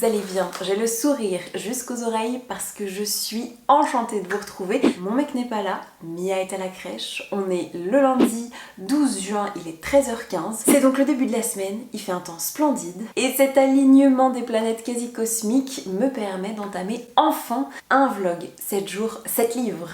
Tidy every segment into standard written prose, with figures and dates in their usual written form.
vous allez bien. J'ai le sourire jusqu'aux oreilles parce que je suis enchantée de vous retrouver. Mon mec n'est pas là, Mia est à la crèche. On est le lundi 12 juin, il est 13h15. C'est donc le début de la semaine, il fait un temps splendide. Et cet alignement des planètes quasi cosmiques me permet d'entamer enfin un vlog. 7 jours, 7 livres.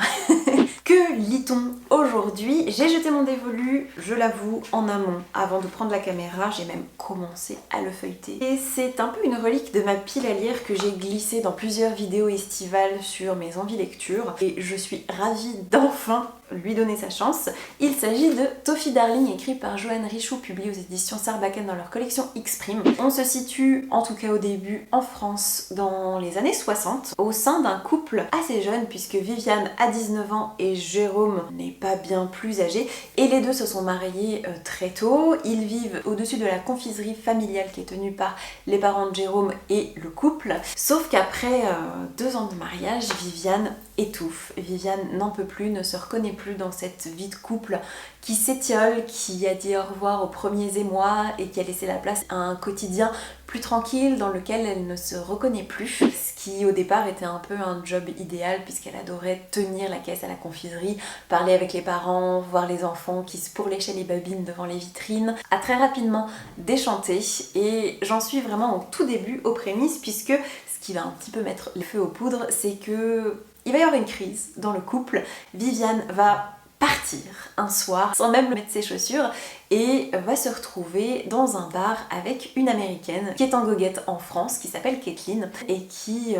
Que lit-on aujourd'hui? J'ai jeté mon dévolu, je l'avoue, en amont. Avant de prendre la caméra, j'ai même commencé à le feuilleter. Et c'est un peu une relique de ma pile à lire que j'ai glissée dans plusieurs vidéos estivales sur mes envies lecture. Et je suis ravie d'enfin lui donner sa chance. Il s'agit de Tofi Darling, écrit par Joanne Richoux, publié aux éditions Sarbacane dans leur collection X-Prime. On se situe, en tout cas au début, en France, dans les années 60, au sein d'un couple assez jeune, puisque Viviane a 19 ans et Jérôme n'est pas bien plus âgé, et les deux se sont mariés très tôt. Ils vivent au-dessus de la confiserie familiale qui est tenue par les parents de Jérôme et le couple, sauf qu'après 2 ans de mariage, Viviane étouffe. Viviane n'en peut plus, ne se reconnaît plus dans cette vie de couple qui s'étiole, qui a dit au revoir aux premiers émois et qui a laissé la place à un quotidien plus tranquille dans lequel elle ne se reconnaît plus. Ce qui au départ était un peu un job idéal puisqu'elle adorait tenir la caisse à la confiserie, parler avec les parents, voir les enfants qui se pourléchaient les babines devant les vitrines, a très rapidement déchanté et j'en suis vraiment au tout début, aux prémices, puisque ce qui va un petit peu mettre le feu aux poudres, c'est que il va y avoir une crise dans le couple. Viviane va partir un soir sans même mettre ses chaussures et va se retrouver dans un bar avec une américaine qui est en goguette en France, qui s'appelle Kathleen et qui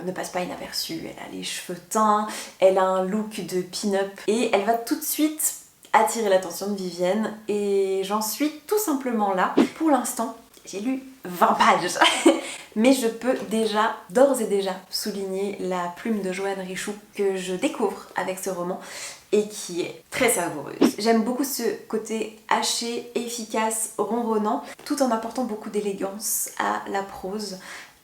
ne passe pas inaperçue. Elle a les cheveux teints, elle a un look de pin-up et elle va tout de suite attirer l'attention de Viviane et j'en suis tout simplement là. Pour l'instant, j'ai lu 20 pages mais je peux déjà, d'ores et déjà, souligner la plume de Joanne Richoux que je découvre avec ce roman et qui est très savoureuse. J'aime beaucoup ce côté haché, efficace, ronronnant, tout en apportant beaucoup d'élégance à la prose,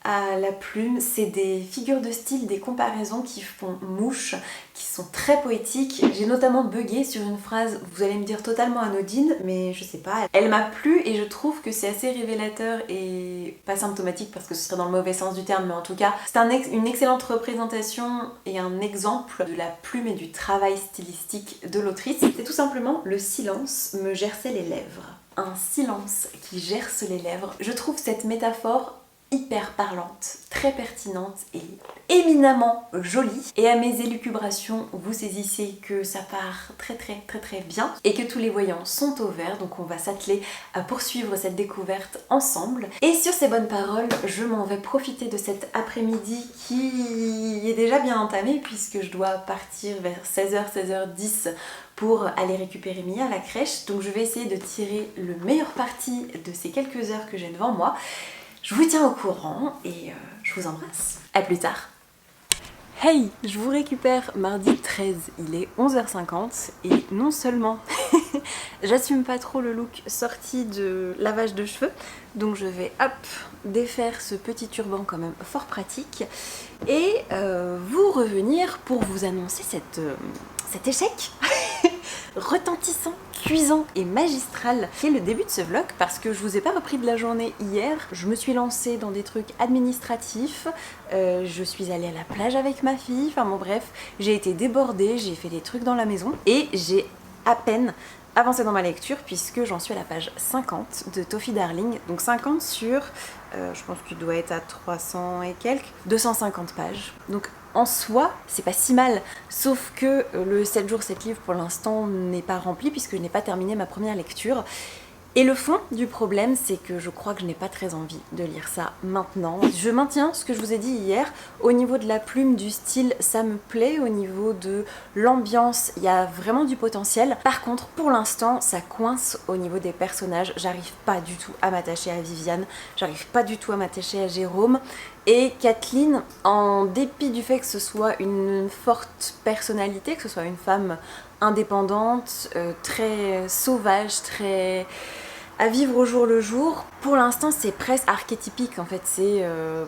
à la plume. C'est des figures de style, des comparaisons qui font mouche, qui sont très poétiques. J'ai notamment bugué sur une phrase, vous allez me dire totalement anodine, mais je sais pas, elle m'a plu et je trouve que c'est assez révélateur et pas symptomatique parce que ce serait dans le mauvais sens du terme, mais en tout cas c'est une excellente représentation et un exemple de la plume et du travail stylistique de l'autrice. C'est tout simplement: le silence me gerçait les lèvres. Un silence qui gerce les lèvres. Je trouve cette métaphore hyper parlante, très pertinente et éminemment jolie. Et à mes élucubrations, vous saisissez que ça part très bien et que tous les voyants sont au vert, donc on va s'atteler à poursuivre cette découverte ensemble. Et sur ces bonnes paroles, je m'en vais profiter de cet après-midi qui est déjà bien entamé puisque je dois partir vers 16h, 16h10 pour aller récupérer Mia à la crèche. Donc je vais essayer de tirer le meilleur parti de ces quelques heures que j'ai devant moi. Je vous tiens au courant et je vous embrasse. A plus tard. Hey, je vous récupère mardi 13, il est 11h50 et non seulement j'assume pas trop le look sorti de lavage de cheveux, donc je vais hop défaire ce petit turban quand même fort pratique et vous revenir pour vous annoncer cet échec retentissant, cuisant et magistral qui est le début de ce vlog parce que je vous ai pas repris de la journée hier. Je me suis lancée dans des trucs administratifs, je suis allée à la plage avec ma fille, enfin bon bref, j'ai été débordée, j'ai fait des trucs dans la maison et j'ai à peine avancé dans ma lecture puisque j'en suis à la page 50 de Tofi Darling, donc 50 sur, je pense qu'il doit être à 300 et quelques, 250 pages. Donc en soi, c'est pas si mal, sauf que le 7 jours 7 livres pour l'instant n'est pas rempli puisque je n'ai pas terminé ma première lecture. Et le fond du problème, c'est que je crois que je n'ai pas très envie de lire ça maintenant. Je maintiens ce que je vous ai dit hier, au niveau de la plume, du style, ça me plaît, au niveau de l'ambiance, il y a vraiment du potentiel. Par contre, pour l'instant, ça coince au niveau des personnages, j'arrive pas du tout à m'attacher à Viviane, j'arrive pas du tout à m'attacher à Jérôme. Et Kathleen, en dépit du fait que ce soit une forte personnalité, que ce soit une femme indépendante, très sauvage, très à vivre au jour le jour. Pour l'instant, c'est presque archétypique en fait, c'est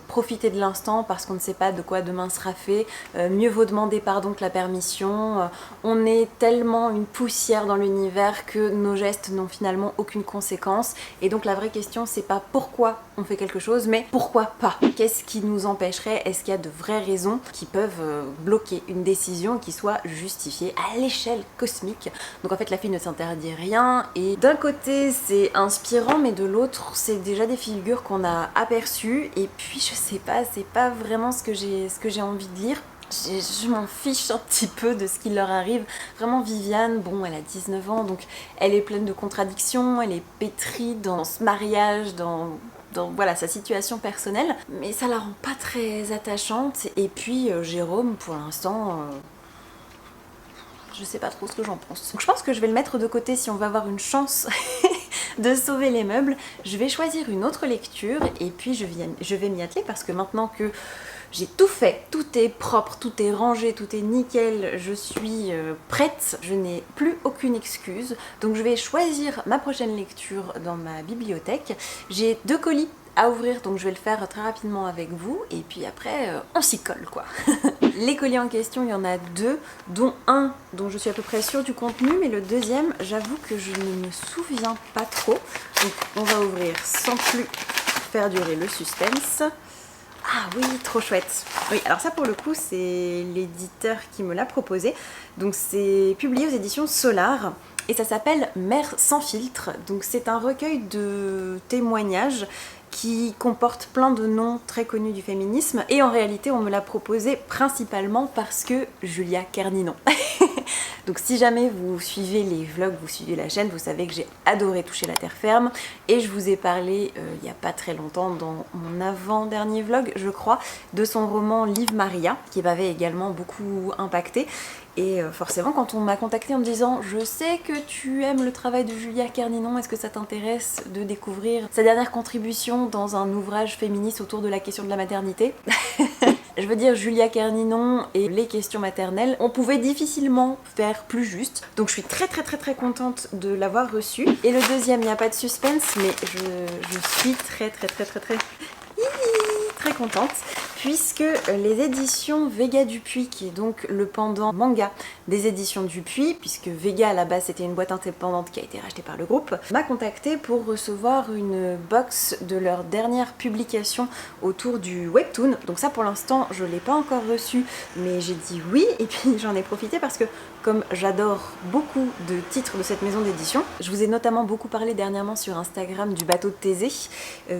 profiter de l'instant parce qu'on ne sait pas de quoi demain sera fait, mieux vaut demander pardon que la permission, on est tellement une poussière dans l'univers que nos gestes n'ont finalement aucune conséquence, et donc la vraie question c'est pas pourquoi on fait quelque chose, mais pourquoi pas. Qu'est-ce qui nous empêcherait, est-ce qu'il y a de vraies raisons qui peuvent bloquer une décision qui soit justifiée à l'échelle cosmique. Donc en fait la fille ne s'interdit rien, et d'un côté c'est inspirant, mais de l'autre c'est déjà des figures qu'on a aperçues, et puis je sais pas, c'est pas vraiment ce que j'ai envie de lire. Je m'en fiche un petit peu de ce qui leur arrive. Vraiment Viviane, bon elle a 19 ans, donc elle est pleine de contradictions, elle est pétrie dans ce mariage, dans voilà, sa situation personnelle, mais ça la rend pas très attachante. Et puis Jérôme, pour l'instant, je sais pas trop ce que j'en pense. Donc je pense que je vais le mettre de côté si on va avoir une chance de sauver les meubles. Je vais choisir une autre lecture et puis je vais m'y atteler, parce que maintenant que j'ai tout fait, tout est propre, tout est rangé, tout est nickel, je suis prête, je n'ai plus aucune excuse. Donc je vais choisir ma prochaine lecture dans ma bibliothèque. J'ai 2 colis à ouvrir, donc je vais le faire très rapidement avec vous, et puis après on s'y colle quoi. Les colis en question, il y en a 2, dont un dont je suis à peu près sûre du contenu, mais le deuxième, j'avoue que je ne me souviens pas trop. Donc on va ouvrir sans plus faire durer le suspense. Ah oui, trop chouette. Oui, alors ça pour le coup, c'est l'éditeur qui me l'a proposé. Donc c'est publié aux éditions Solar. Et ça s'appelle Mère sans filtre. Donc c'est un recueil de témoignages qui comporte plein de noms très connus du féminisme. Et en réalité, on me l'a proposé principalement parce que Julia Kerninon. Donc si jamais vous suivez les vlogs, vous suivez la chaîne, vous savez que j'ai adoré Toucher la terre ferme. Et je vous ai parlé il n'y a pas très longtemps, dans mon avant-dernier vlog, je crois, de son roman Liv Maria, qui m'avait également beaucoup impacté. Et forcément, quand on m'a contacté en me disant « Je sais que tu aimes le travail de Julia Kerninon, est-ce que ça t'intéresse de découvrir sa dernière contribution dans un ouvrage féministe autour de la question de la maternité ?» Je veux dire, Julia Kerninon et les questions maternelles, on pouvait difficilement faire plus juste. Donc je suis très contente de l'avoir reçu. Et le deuxième, il n'y a pas de suspense, mais je suis très contente, puisque les éditions Vega Dupuis, qui est donc le pendant manga des éditions Dupuis, puisque Vega à la base c'était une boîte indépendante qui a été rachetée par le groupe, m'a contacté pour recevoir une box de leur dernière publication autour du webtoon. Donc ça pour l'instant je l'ai pas encore reçu, mais j'ai dit oui, et puis j'en ai profité parce que comme j'adore beaucoup de titres de cette maison d'édition, je vous ai notamment beaucoup parlé dernièrement sur Instagram du bateau de Thésée,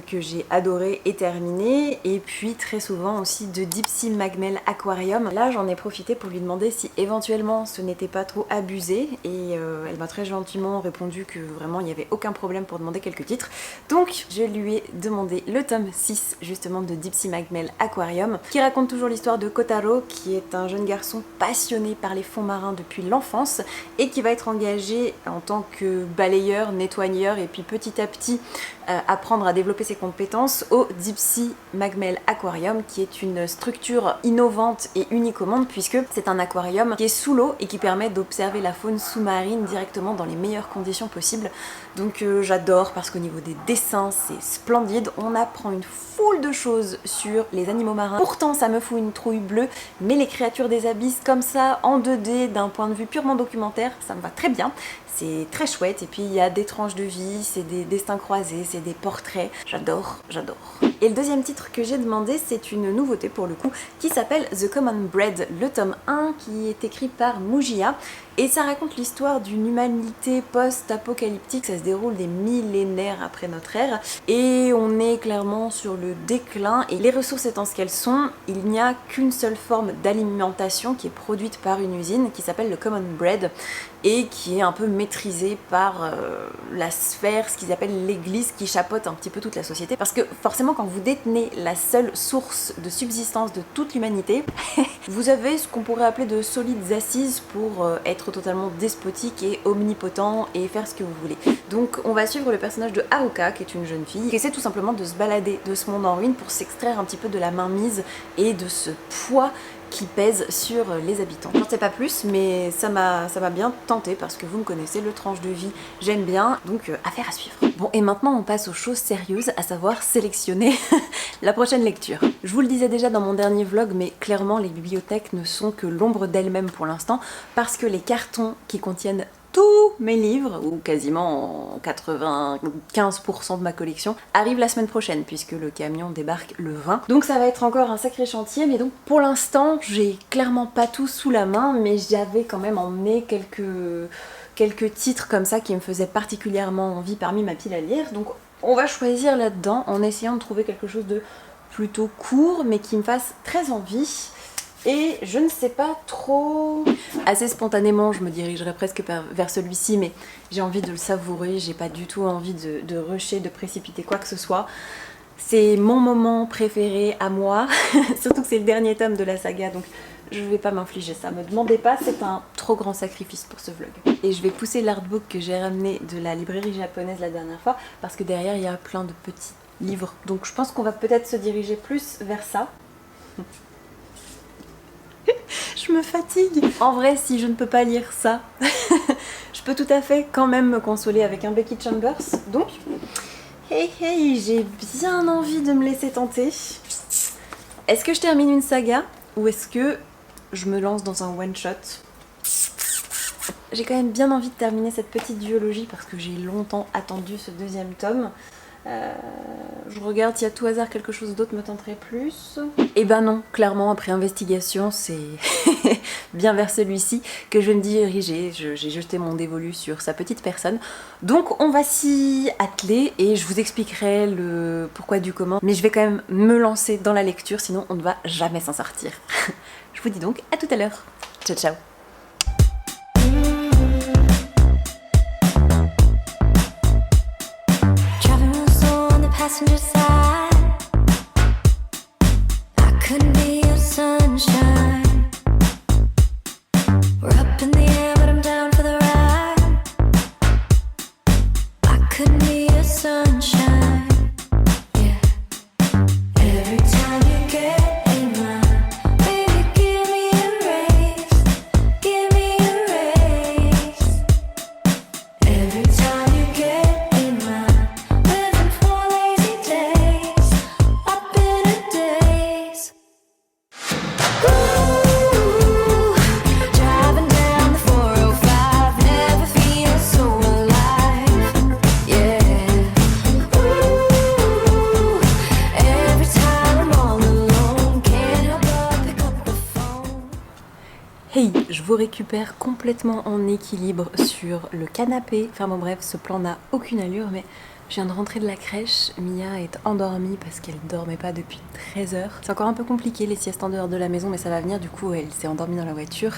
que j'ai adoré et terminé, et puis très souvent aussi de Deep Sea Magmel Aquarium. Là j'en ai profité pour lui demander si éventuellement ce n'était pas trop abusé, et elle m'a très gentiment répondu que vraiment il n'y avait aucun problème pour demander quelques titres. Donc je lui ai demandé le tome 6 justement de Deep Sea Magmel Aquarium, qui raconte toujours l'histoire de Kotaro, qui est un jeune garçon passionné par les fonds marins depuis l'enfance et qui va être engagé en tant que balayeur, nettoyeur, et puis petit à petit apprendre à développer ses compétences au Deep Sea Magmel Aquarium, qui est une structure innovante et unique au monde, puisque c'est un aquarium qui est sous l'eau et qui permet d'observer la faune sous-marine directement dans les meilleures conditions possibles. Donc j'adore, parce qu'au niveau des dessins c'est splendide, on apprend une foule de choses sur les animaux marins. Pourtant ça me fout une trouille bleue, mais les créatures des abysses comme ça en 2D d'un point de vue purement documentaire, ça me va très bien. C'est très chouette, et puis il y a des tranches de vie, c'est des destins croisés, c'est des portraits, j'adore. Et le deuxième titre que j'ai demandé, c'est une nouveauté pour le coup, qui s'appelle The Common Bread, le tome 1, qui est écrit par Mujia, et ça raconte l'histoire d'une humanité post-apocalyptique. Ça se déroule des millénaires après notre ère, et on est clairement sur le déclin, et les ressources étant ce qu'elles sont, il n'y a qu'une seule forme d'alimentation qui est produite par une usine, qui s'appelle le Common Bread, et qui est un peu maîtrisée par la sphère, ce qu'ils appellent l'église, qui chapeaute un petit peu toute la société, parce que forcément quand vous détenez la seule source de subsistance de toute l'humanité, vous avez ce qu'on pourrait appeler de solides assises pour être totalement despotique et omnipotent et faire ce que vous voulez. Donc on va suivre le personnage de Haruka, qui est une jeune fille, qui essaie tout simplement de se balader de ce monde en ruine pour s'extraire un petit peu de la mainmise et de ce poids qui pèse sur les habitants. J'en sais pas plus, mais ça m'a bien tenté parce que vous me connaissez, le tranche de vie, j'aime bien, donc affaire à suivre. Bon, et maintenant on passe aux choses sérieuses, à savoir sélectionner la prochaine lecture. Je vous le disais déjà dans mon dernier vlog, mais clairement les bibliothèques ne sont que l'ombre d'elles-mêmes pour l'instant, parce que les cartons qui contiennent tous mes livres, ou quasiment 95% de ma collection, arrivent la semaine prochaine puisque le camion débarque le 20. Donc ça va être encore un sacré chantier, mais donc pour l'instant j'ai clairement pas tout sous la main, mais j'avais quand même emmené quelques titres comme ça qui me faisaient particulièrement envie parmi ma pile à lire. Donc on va choisir là-dedans en essayant de trouver quelque chose de plutôt court mais qui me fasse très envie. Et je ne sais pas trop... Assez spontanément, je me dirigerai presque vers celui-ci, mais j'ai envie de le savourer, j'ai pas du tout envie de rusher, de précipiter quoi que ce soit. C'est mon moment préféré à moi, surtout que c'est le dernier tome de la saga, donc je vais pas m'infliger ça. Me demandez pas, c'est un trop grand sacrifice pour ce vlog. Et je vais pousser l'artbook que j'ai ramené de la librairie japonaise la dernière fois, parce que derrière il y a plein de petits livres. Donc je pense qu'on va peut-être se diriger plus vers ça. Je me fatigue. En vrai, si je ne peux pas lire ça, je peux tout à fait quand même me consoler avec un Becky Chambers. Donc, hey hey, j'ai bien envie de me laisser tenter. Est-ce que je termine une saga ou est-ce que je me lance dans un one-shot? J'ai quand même bien envie de terminer cette petite duologie parce que j'ai longtemps attendu ce deuxième tome. Je regarde s'il y a tout hasard quelque chose d'autre me tenterait plus. Et ben non, clairement après investigation c'est bien vers celui-ci que je vais me diriger. J'ai jeté mon dévolu sur sa petite personne. Donc on va s'y atteler et je vous expliquerai le pourquoi du comment. Mais je vais quand même me lancer dans la lecture sinon on ne va jamais s'en sortir. Je vous dis donc à tout à l'heure. Ciao ciao. Passenger side, I couldn't be your sunshine. We're up in the air, but I'm down for the ride. I couldn't be your sunshine. Yeah. Every time you get in mine, baby, give me a raise, give me a raise. Every time you get in mine. Hey, je vous récupère complètement en équilibre sur le canapé. Enfin bon bref, ce plan n'a aucune allure, mais je viens de rentrer de la crèche. Mia est endormie parce qu'elle dormait pas depuis 13 heures. C'est encore un peu compliqué les siestes en dehors de la maison, mais ça va venir. Du coup, elle s'est endormie dans la voiture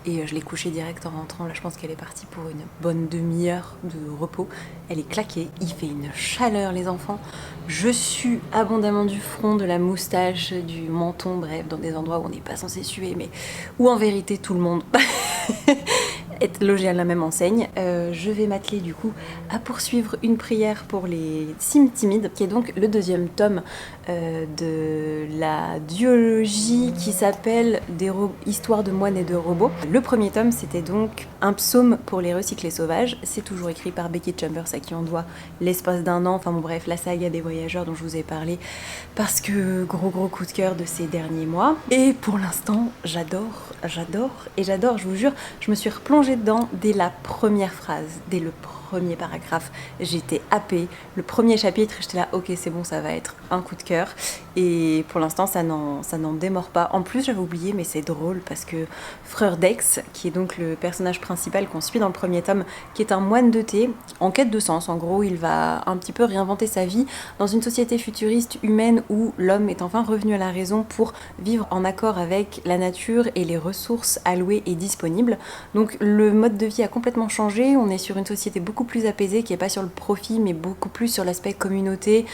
et je l'ai couchée direct en rentrant. Là, je pense qu'elle est partie pour une bonne demi-heure de repos. Elle est claquée, il fait une chaleur les enfants. Je sue abondamment du front, de la moustache, du menton, bref, dans des endroits où on n'est pas censé suer, mais où en vérité tout le monde être logé à la même enseigne. Je vais m'atteler du coup à poursuivre une prière pour les cimes timides, qui est donc le deuxième tome de la duologie qui s'appelle Histoire de moines et de robots. Le premier tome c'était donc un psaume pour les recyclés sauvages. C'est toujours écrit par Becky Chambers à qui on doit l'espace d'un an. Enfin bon bref, la saga des voyageurs dont je vous ai parlé parce que gros coup de cœur de ces derniers mois. Et pour l'instant j'adore, je vous jure, je me suis replongée dedans dès la première phrase, dès le premier paragraphe, j'étais happée. Le premier chapitre, j'étais là, ok c'est bon, ça va être un coup de cœur. Et pour l'instant ça n'en démord pas. En plus j'avais oublié, mais c'est drôle parce que Frère Dex, qui est donc le personnage principal qu'on suit dans le premier tome, qui est un moine de thé en quête de sens. En gros, il va un petit peu réinventer sa vie dans une société futuriste humaine où l'homme est enfin revenu à la raison pour vivre en accord avec la nature et les ressources allouées et disponibles. Donc le mode de vie a complètement changé. On est sur une société beaucoup plus apaisée qui n'est pas sur le profit mais beaucoup plus sur l'aspect communauté,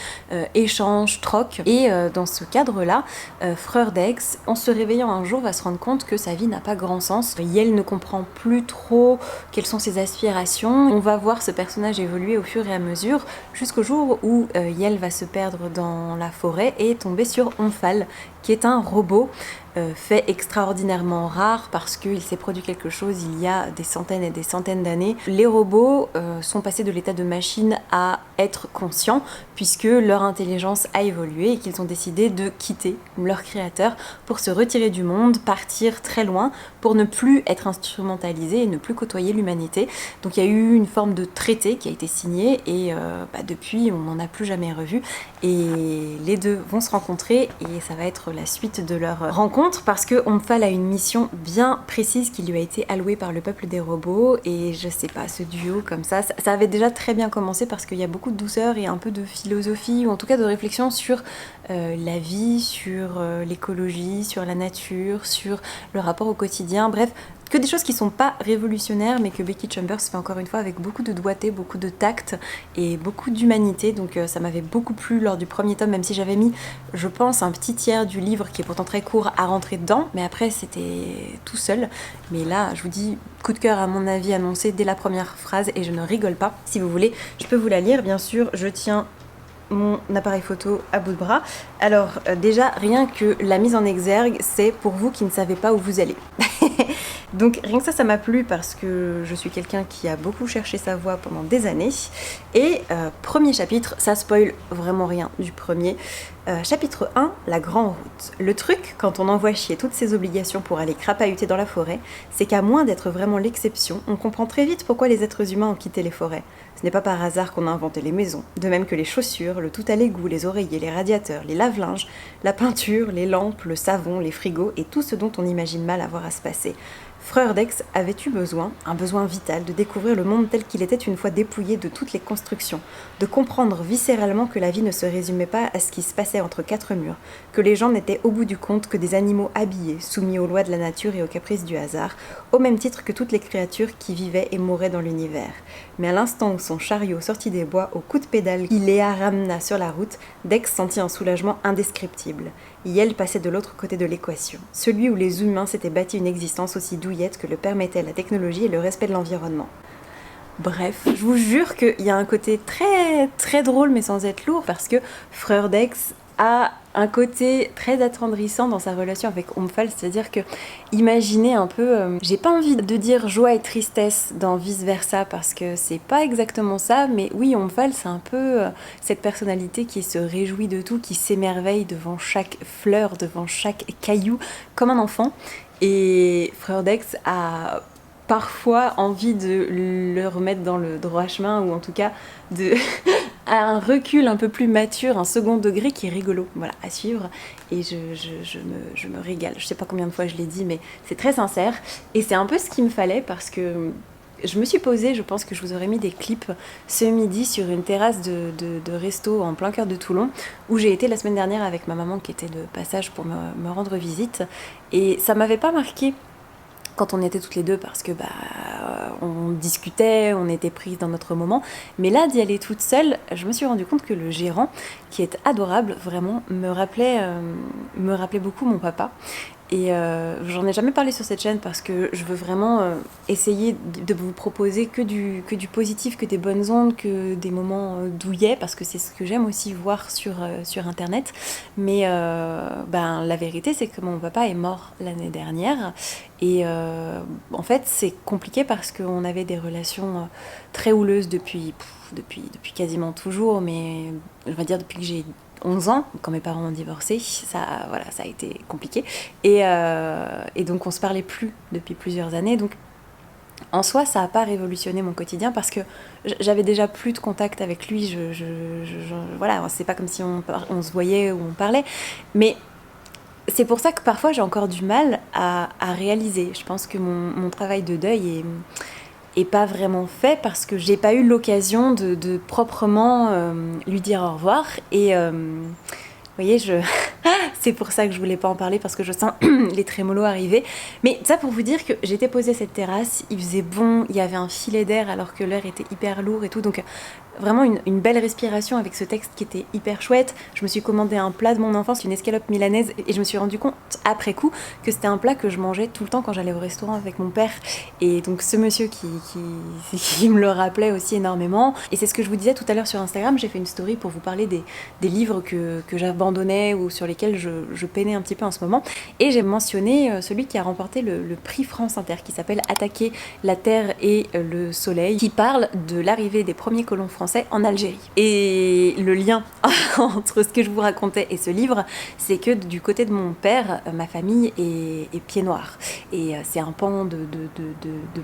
échange, troc. Et dans ce cadre-là, Frère Dex, en se réveillant un jour, va se rendre compte que sa vie n'a pas grand sens. Yel ne comprend plus trop quelles sont ses aspirations. On va voir ce personnage évoluer au fur et à mesure jusqu'au jour où Yel va se perdre dans la forêt et tomber sur Omphale, qui est un robot fait extraordinairement rare parce qu'il s'est produit quelque chose il y a des centaines et des centaines d'années. Les robots sont passés de l'état de machine à être conscients puisque leur intelligence a évolué et qu'ils ont décidé de quitter leur créateur pour se retirer du monde, partir très loin pour ne plus être instrumentalisés et ne plus côtoyer l'humanité. Donc il y a eu une forme de traité qui a été signé et depuis on n'en a plus jamais revu et les deux vont se rencontrer et ça va être la suite de leur rencontre parce que Omphale a une mission bien précise qui lui a été allouée par le peuple des robots et je sais pas, ce duo comme ça avait déjà très bien commencé parce qu'il y a beaucoup de douceur et un peu de philosophie ou en tout cas de réflexion sur la vie, sur l'écologie, sur la nature, sur le rapport au quotidien, bref, que des choses qui sont pas révolutionnaires mais que Becky Chambers fait encore une fois avec beaucoup de doigté, beaucoup de tact et beaucoup d'humanité, donc ça m'avait beaucoup plu lors du premier tome, même si j'avais mis, je pense, un petit tiers du livre qui est pourtant très court à rentrer dedans, mais après c'était tout seul. Mais là, je vous dis, coup de cœur à mon avis annoncé dès la première phrase et je ne rigole pas. Si vous voulez, je peux vous la lire, bien sûr, je tiens mon appareil photo à bout de bras. Alors déjà, rien que la mise en exergue, c'est pour vous qui ne savez pas où vous allez. Donc rien que ça m'a plu parce que je suis quelqu'un qui a beaucoup cherché sa voie pendant des années. Et premier chapitre, ça spoil vraiment rien du premier. Chapitre 1, la grande route. Le truc, quand on envoie chier toutes ses obligations pour aller crapahuter dans la forêt, c'est qu'à moins d'être vraiment l'exception, on comprend très vite pourquoi les êtres humains ont quitté les forêts. Ce n'est pas par hasard qu'on a inventé les maisons, de même que les chaussures, le tout à l'égout, les oreillers, les radiateurs, les lave-linges, la peinture, les lampes, le savon, les frigos et tout ce dont on imagine mal avoir à se passer. Freurdex avait eu besoin, un besoin vital, de découvrir le monde tel qu'il était une fois dépouillé de toutes les constructions, de comprendre viscéralement que la vie ne se résumait pas à ce qui se passait entre quatre murs, que les gens n'étaient au bout du compte que des animaux habillés, soumis aux lois de la nature et aux caprices du hasard, au même titre que toutes les créatures qui vivaient et mouraient dans l'univers. Mais à l'instant où son chariot sortit des bois au coup de pédale qui Léa ramena sur la route, Dex sentit un soulagement indescriptible. Yel passait de l'autre côté de l'équation, celui où les humains s'étaient bâtis une existence aussi douillette que le permettait la technologie et le respect de l'environnement. Bref, je vous jure qu'il y a un côté très très drôle mais sans être lourd parce que Freurdex a un côté très attendrissant dans sa relation avec Omphale, c'est-à-dire que imaginez un peu, j'ai pas envie de dire joie et tristesse dans vice versa parce que c'est pas exactement ça, mais oui, Omphale c'est un peu cette personnalité qui se réjouit de tout, qui s'émerveille devant chaque fleur, devant chaque caillou, comme un enfant, et Freurdex a parfois envie de le remettre dans le droit chemin ou en tout cas de à un recul un peu plus mature, un second degré qui est rigolo, voilà, à suivre et je me régale. Je sais pas combien de fois je l'ai dit mais c'est très sincère et c'est un peu ce qu'il me fallait parce que je me suis posée, je pense que je vous aurais mis des clips ce midi sur une terrasse de resto en plein cœur de Toulon où j'ai été la semaine dernière avec ma maman qui était de passage pour me rendre visite et ça m'avait pas marqué quand on était toutes les deux parce que on discutait, on était prises dans notre moment. Mais là, d'y aller toute seule, je me suis rendu compte que le gérant, qui est adorable, vraiment, me rappelait beaucoup mon papa. Et j'en ai jamais parlé sur cette chaîne parce que je veux vraiment essayer de vous proposer que du positif, que des bonnes ondes, que des moments douillets parce que c'est ce que j'aime aussi voir sur internet. Mais la vérité c'est que mon papa est mort l'année dernière et en fait c'est compliqué parce qu'on avait des relations très houleuses depuis quasiment toujours, mais on va dire depuis que j'ai 11 ans, quand mes parents ont divorcé, ça a été compliqué. Et donc on se parlait plus depuis plusieurs années. Donc en soi, ça n'a pas révolutionné mon quotidien parce que j'avais déjà plus de contact avec lui. Voilà, c'est pas comme si on se voyait ou on parlait. Mais c'est pour ça que parfois j'ai encore du mal à réaliser. Je pense que mon travail de deuil est pas vraiment fait parce que j'ai pas eu l'occasion de proprement lui dire au revoir et vous voyez, c'est pour ça que je voulais pas en parler parce que je sens les trémolos arriver. Mais ça pour vous dire que j'étais posée cette terrasse, il faisait bon, il y avait un filet d'air alors que l'air était hyper lourd et tout, donc vraiment une belle respiration avec ce texte qui était hyper chouette. Je me suis commandé un plat de mon enfance, une escalope milanaise, et je me suis rendu compte après coup que c'était un plat que je mangeais tout le temps quand j'allais au restaurant avec mon père. Et donc ce monsieur qui me le rappelait aussi énormément. Et c'est ce que je vous disais tout à l'heure sur Instagram, j'ai fait une story pour vous parler des livres que j'abandonnais ou sur lesquels je peinais un petit peu en ce moment. Et j'ai mentionné celui qui a remporté le prix France Inter, qui s'appelle Attaquer la Terre et le Soleil, qui parle de l'arrivée des premiers colons français en Algérie. Et le lien entre ce que je vous racontais et ce livre, c'est que du côté de mon père, ma famille est pied noir. Et c'est un pan de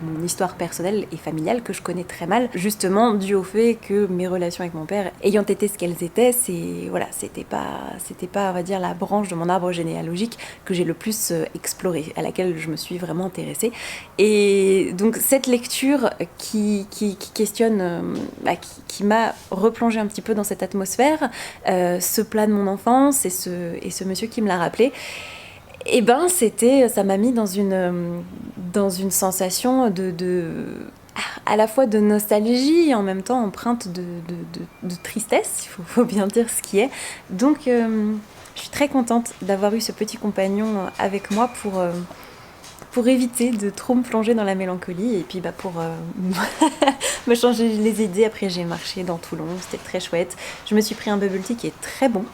mon histoire personnelle et familiale que je connais très mal, justement dû au fait que mes relations avec mon père, ayant été ce qu'elles étaient, c'était pas, on va dire, la branche de mon arbre généalogique que j'ai le plus explorée, à laquelle je me suis vraiment intéressée. Et donc cette lecture qui questionne, qui m'a replongée un petit peu dans cette atmosphère, ce plat de mon enfance et ce monsieur qui me l'a rappelé, et ben ça m'a mis dans une sensation à la fois de nostalgie et en même temps empreinte de tristesse, il faut bien dire ce qui est. Donc je suis très contente d'avoir eu ce petit compagnon avec moi pour éviter de trop me plonger dans la mélancolie et puis pour me changer les idées. Après j'ai marché dans Toulon, c'était très chouette. Je me suis pris un bubble tea qui est très bon,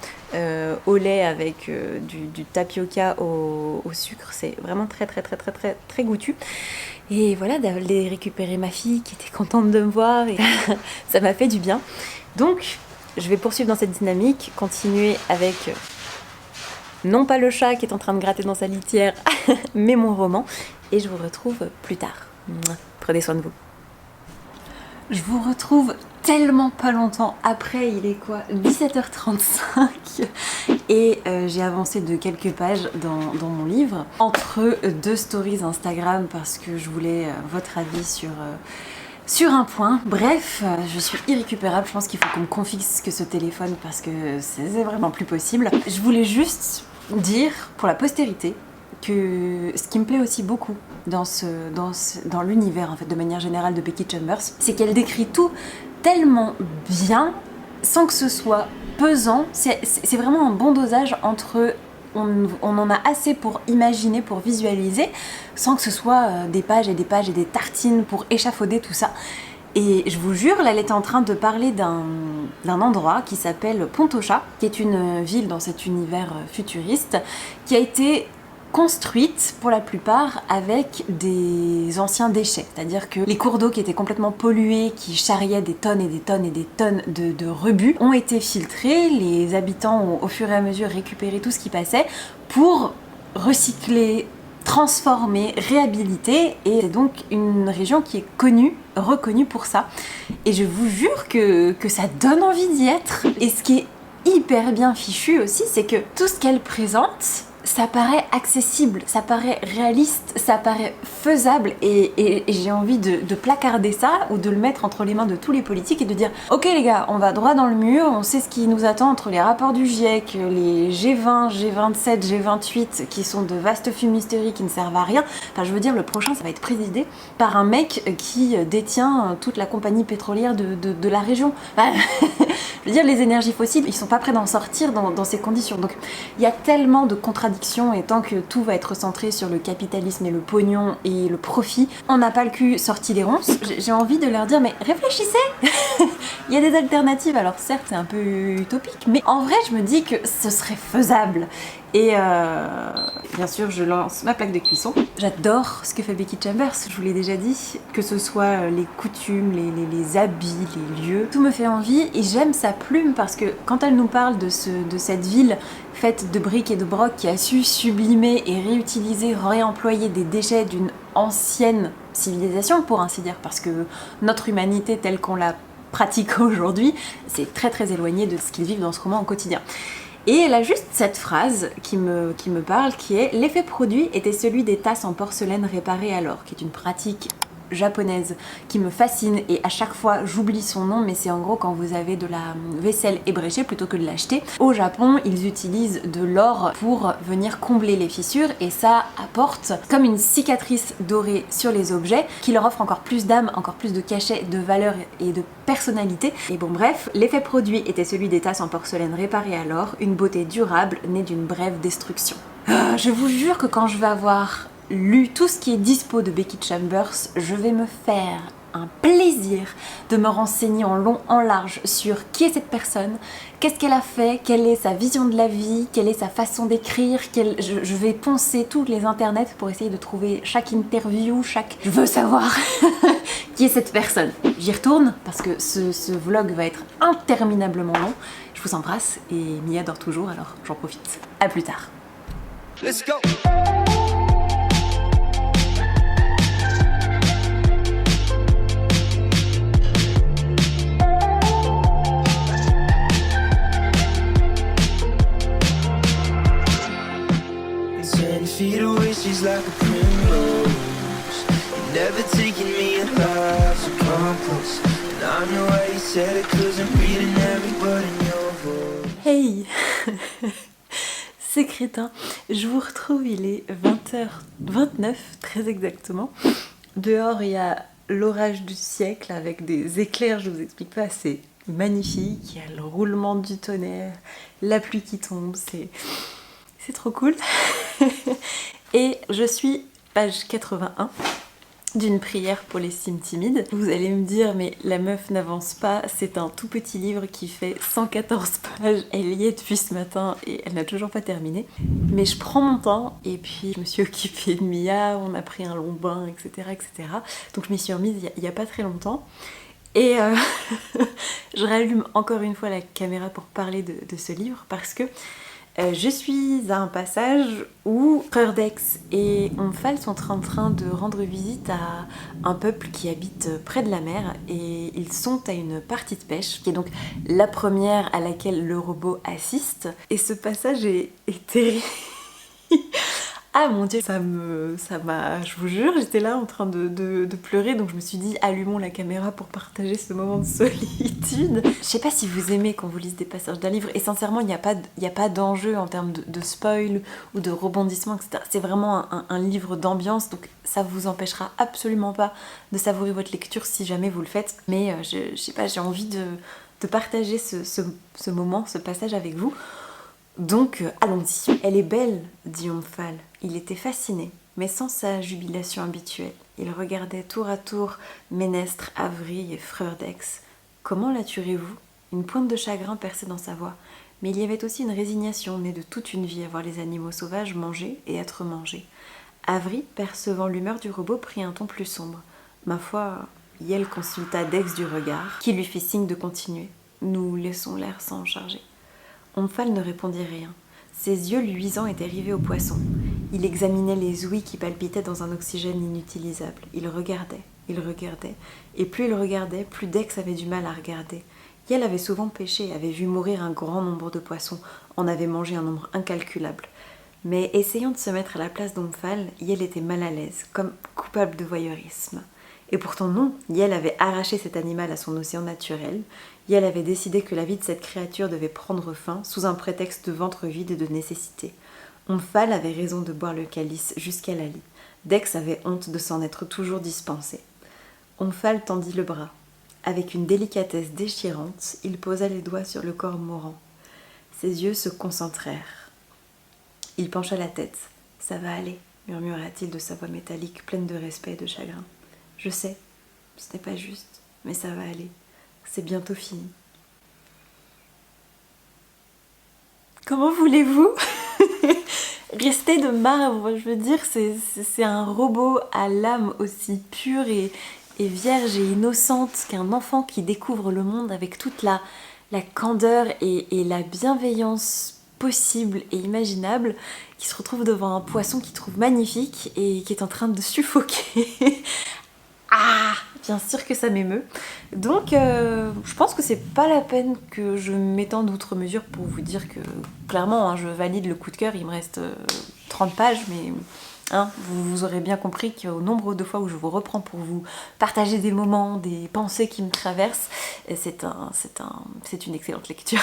au lait avec du tapioca au sucre, c'est vraiment très très très très très très goûtu. Et voilà, d'aller récupérer ma fille qui était contente de me voir, et ça m'a fait du bien. Donc je vais poursuivre dans cette dynamique, continuer avec non pas le chat qui est en train de gratter dans sa litière, mais mon roman, et je vous retrouve plus tard. Prenez soin de vous. Je vous retrouve tellement pas longtemps après, il est quoi, 17h35, et j'ai avancé de quelques pages dans mon livre, entre deux stories Instagram, parce que je voulais votre avis sur un point. Bref, je suis irrécupérable, je pense qu'il faut qu'on me confisque ce téléphone parce que c'est vraiment plus possible. Je voulais juste dire pour la postérité que ce qui me plaît aussi beaucoup dans l'univers, en fait, de manière générale, de Becky Chambers, c'est qu'elle décrit tout tellement bien sans que ce soit pesant. C'est vraiment un bon dosage entre on en a assez pour imaginer, pour visualiser, sans que ce soit des pages et des pages et des tartines pour échafauder tout ça. Et je vous jure, là, elle était en train de parler d'un endroit qui s'appelle Pontochat, qui est une ville dans cet univers futuriste, qui a été construite pour la plupart avec des anciens déchets, c'est-à-dire que les cours d'eau qui étaient complètement pollués, qui charriaient des tonnes et des tonnes et des tonnes de rebut, ont été filtrés. Les habitants ont au fur et à mesure récupéré tout ce qui passait pour recycler, transformer, réhabiliter, et c'est donc une région qui est reconnue pour ça. Et je vous jure que ça donne envie d'y être. Et ce qui est hyper bien fichu aussi, c'est que tout ce qu'elle présente, ça paraît accessible, ça paraît réaliste, ça paraît faisable, et j'ai envie de placarder ça ou de le mettre entre les mains de tous les politiques et de dire ok les gars, on va droit dans le mur, on sait ce qui nous attend entre les rapports du GIEC, les G20, G27, G28 qui sont de vastes fumisteries qui ne servent à rien. Enfin je veux dire, le prochain ça va être présidé par un mec qui détient toute la compagnie pétrolière de la région. Je veux dire, les énergies fossiles, ils sont pas prêts d'en sortir dans ces conditions. Donc il y a tellement de contradictions, et tant que tout va être centré sur le capitalisme et le pognon et le profit, on n'a pas le cul sorti des ronces. J'ai envie de leur dire, mais réfléchissez. Il y a des alternatives, alors certes c'est un peu utopique, mais en vrai je me dis que ce serait faisable. Et bien sûr je lance ma plaque de cuisson. J'adore ce que fait Becky Chambers, je vous l'ai déjà dit, que ce soit les coutumes, les habits, les lieux, tout me fait envie, et j'aime sa plume parce que quand elle nous parle de cette ville faite de briques et de broc qui a su sublimer et réutiliser, réemployer des déchets d'une ancienne civilisation, pour ainsi dire, parce que notre humanité telle qu'on la pratique aujourd'hui, c'est très très éloigné de ce qu'ils vivent dans ce roman au quotidien. Et elle a juste cette phrase qui me parle, qui est « L'effet produit était celui des tasses en porcelaine réparées alors », qui est une pratique japonaise qui me fascine, et à chaque fois j'oublie son nom, mais c'est en gros quand vous avez de la vaisselle ébréchée, plutôt que de l'acheter, au Japon ils utilisent de l'or pour venir combler les fissures, et ça apporte comme une cicatrice dorée sur les objets qui leur offre encore plus d'âme, encore plus de cachet, de valeur et de personnalité. Et bon bref, l'effet produit était celui des tasses en porcelaine réparées alors, une beauté durable née d'une brève destruction. Je vous jure que quand je vais avoir lu tout ce qui est dispo de Becky Chambers, je vais me faire un plaisir de me renseigner en long, en large sur qui est cette personne, qu'est-ce qu'elle a fait, quelle est sa vision de la vie, quelle est sa façon d'écrire, je vais poncer tous les internets pour essayer de trouver chaque interview, Je veux savoir qui est cette personne. J'y retourne parce que ce vlog va être interminablement long. Je vous embrasse et Mia dort toujours, alors j'en profite. À plus tard. Let's go. Feet away, she's like a primrose. You've never taken me alive, so come close. And I know why you said it, 'cause I'm reading every word in your voice. Hey. C'est crétin, je vous retrouve, il est 20h29 très exactement. Dehors il y a l'orage du siècle avec des éclairs, je vous explique pas, c'est magnifique, il y a le roulement du tonnerre, la pluie qui tombe, c'est trop cool. Et je suis page 81 d'une prière pour les cimes timides. Vous allez me dire, mais la meuf n'avance pas, c'est un tout petit livre qui fait 114 pages, elle y est depuis ce matin et elle n'a toujours pas terminé. Mais je prends mon temps et puis je me suis occupée de Mia, on a pris un long bain, etc. etc. Donc je m'y suis remise il n'y a pas très longtemps. Et je rallume encore une fois la caméra pour parler de ce livre parce que je suis à un passage où Frère Dex et Omphale sont en train de rendre visite à un peuple qui habite près de la mer et ils sont à une partie de pêche qui est donc la première à laquelle le robot assiste. Et ce passage est terrible. Ah mon dieu, ça m'a, je vous jure, j'étais là en train de pleurer, donc je me suis dit allumons la caméra pour partager ce moment de solitude. Je sais pas si vous aimez quand vous lisez des passages d'un livre, et sincèrement il n'y a pas d'enjeu en termes de spoil ou de rebondissement, etc. C'est vraiment un livre d'ambiance, donc ça vous empêchera absolument pas de savourer votre lecture si jamais vous le faites, mais je sais pas, j'ai envie de partager ce moment, ce passage avec vous. Donc, allons-y. Elle est belle, dit Omphale. Il était fasciné, mais sans sa jubilation habituelle. Il regardait tour à tour Ménestre, Avery et Frère Dex. Comment la tuerez-vous ? Une pointe de chagrin perçait dans sa voix. Mais il y avait aussi une résignation née de toute une vie à voir les animaux sauvages manger et être mangés. Avery, percevant l'humeur du robot, prit un ton plus sombre. Ma foi, Yel consulta Dex du regard, qui lui fit signe de continuer. Nous laissons l'air s'en charger. Omphale ne répondit rien. Ses yeux luisants étaient rivés au poisson. Il examinait les ouïes qui palpitaient dans un oxygène inutilisable. Il regardait, et plus il regardait, plus Dex avait du mal à regarder. Yel avait souvent pêché, avait vu mourir un grand nombre de poissons, en avait mangé un nombre incalculable. Mais essayant de se mettre à la place d'Omphale, Yel était mal à l'aise, comme coupable de voyeurisme. Et pourtant non, Yel avait arraché cet animal à son océan naturel. Yel avait décidé que la vie de cette créature devait prendre fin sous un prétexte de ventre vide et de nécessité. Omphale avait raison de boire le calice jusqu'à la lie. Dex avait honte de s'en être toujours dispensé. Omphale tendit le bras. Avec une délicatesse déchirante, il posa les doigts sur le corps mourant. Ses yeux se concentrèrent. Il pencha la tête. « Ça va aller », murmura-t-il de sa voix métallique pleine de respect et de chagrin. « Je sais, ce n'est pas juste, mais ça va aller. C'est bientôt fini. » Comment voulez-vous rester de marbre? Je veux dire, c'est un robot à l'âme aussi pure et vierge et innocente qu'un enfant qui découvre le monde avec toute la candeur et la bienveillance possible et imaginable, qui se retrouve devant un poisson qu'il trouve magnifique et qui est en train de suffoquer. Ah, bien sûr que ça m'émeut. Donc, je pense que c'est pas la peine que je m'étende outre mesure pour vous dire que, clairement, hein, je valide le coup de cœur. Il me reste 30 pages, mais hein, vous aurez bien compris qu'au nombre de fois où je vous reprends pour vous partager des moments, des pensées qui me traversent, c'est une excellente lecture.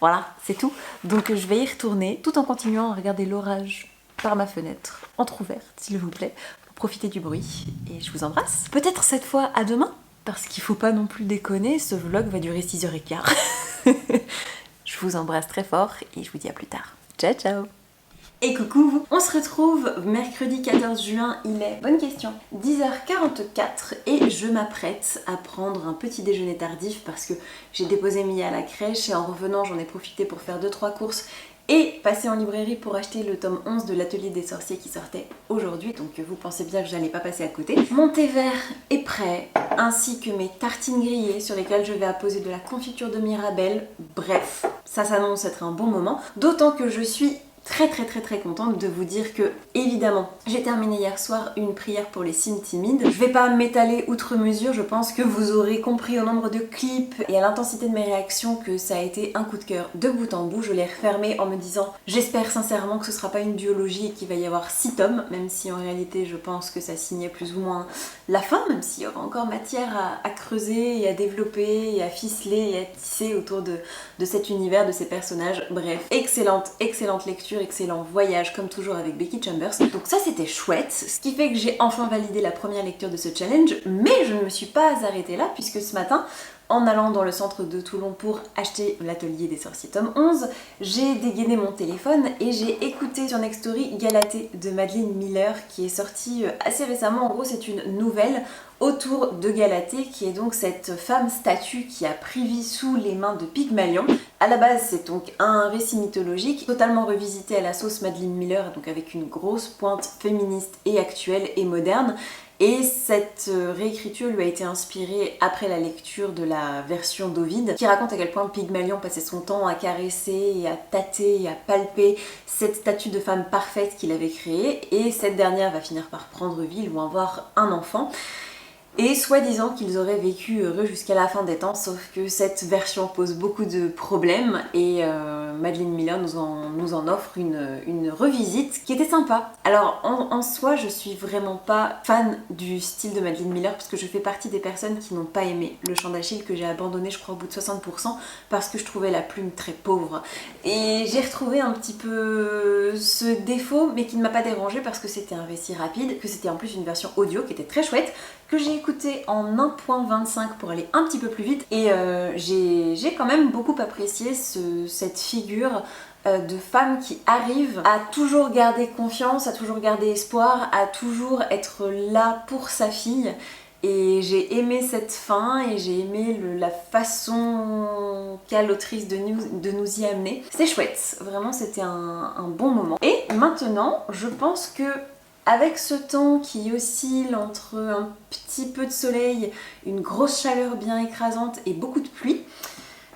Voilà, c'est tout. Donc, je vais y retourner tout en continuant à regarder l'orage par ma fenêtre, entrouverte, s'il vous plaît. Profitez du bruit et je vous embrasse. Peut-être cette fois à demain, parce qu'il faut pas non plus déconner, ce vlog va durer 6h15. Je vous embrasse très fort et je vous dis à plus tard. Ciao ciao. Et coucou, on se retrouve mercredi 14 juin, il est, bonne question, 10h44 et je m'apprête à prendre un petit déjeuner tardif parce que j'ai déposé Mia à la crèche et en revenant j'en ai profité pour faire 2-3 courses et passer en librairie pour acheter le tome 11 de l'Atelier des sorciers qui sortait aujourd'hui, donc vous pensez bien que j'allais pas passer à côté. Mon thé vert est prêt, ainsi que mes tartines grillées sur lesquelles je vais apposer de la confiture de Mirabelle. Bref, ça s'annonce être un bon moment, d'autant que je suis très contente de vous dire que, évidemment, j'ai terminé hier soir une prière pour les signes timides. Je vais pas m'étaler outre mesure, je pense que vous aurez compris au nombre de clips et à l'intensité de mes réactions que ça a été un coup de cœur de bout en bout. Je l'ai refermé en me disant, j'espère sincèrement que ce sera pas une duologie et qu'il va y avoir 6 tomes, même si en réalité je pense que ça signait plus ou moins la fin, même s'il y aura encore matière à creuser et à développer et à ficeler et à tisser autour de cet univers, de ces personnages. Bref, excellente lecture, excellent voyage comme toujours avec Becky Chambers. Donc ça c'était chouette, ce qui fait que j'ai enfin validé la première lecture de ce challenge, mais je ne me suis pas arrêtée là puisque ce matin, en allant dans le centre de Toulon pour acheter l'Atelier des sorciers tome 11, j'ai dégainé mon téléphone et j'ai écouté sur Nextory Galatée de Madeline Miller qui est sortie assez récemment. En gros c'est une nouvelle autour de Galatée qui est donc cette femme statue qui a pris vie sous les mains de Pygmalion. À la base c'est donc un récit mythologique totalement revisité à la sauce Madeline Miller, donc avec une grosse pointe féministe et actuelle et moderne. Et cette réécriture lui a été inspirée après la lecture de la version d'Ovide qui raconte à quel point Pygmalion passait son temps à caresser et à tâter et à palper cette statue de femme parfaite qu'il avait créée, et cette dernière va finir par prendre vie, ils vont avoir un enfant. Et soi-disant qu'ils auraient vécu heureux jusqu'à la fin des temps, sauf que cette version pose beaucoup de problèmes et Madeline Miller nous en offre une revisite qui était sympa. Alors en soi, je suis vraiment pas fan du style de Madeline Miller parce que je fais partie des personnes qui n'ont pas aimé Le Chant d'Achille, que j'ai abandonné je crois au bout de 60% parce que je trouvais la plume très pauvre. Et j'ai retrouvé un petit peu ce défaut, mais qui ne m'a pas dérangé parce que c'était un récit rapide, que c'était en plus une version audio qui était très chouette, que j'ai écouté en 1.25 pour aller un petit peu plus vite, et j'ai quand même beaucoup apprécié cette figure de femme qui arrive à toujours garder confiance, à toujours garder espoir, à toujours être là pour sa fille. Et j'ai aimé cette fin et j'ai aimé la façon qu'a l'autrice de nous y amener. C'était chouette, vraiment c'était un bon moment. Et maintenant, je pense que avec ce temps qui oscille entre un petit peu de soleil, une grosse chaleur bien écrasante et beaucoup de pluie,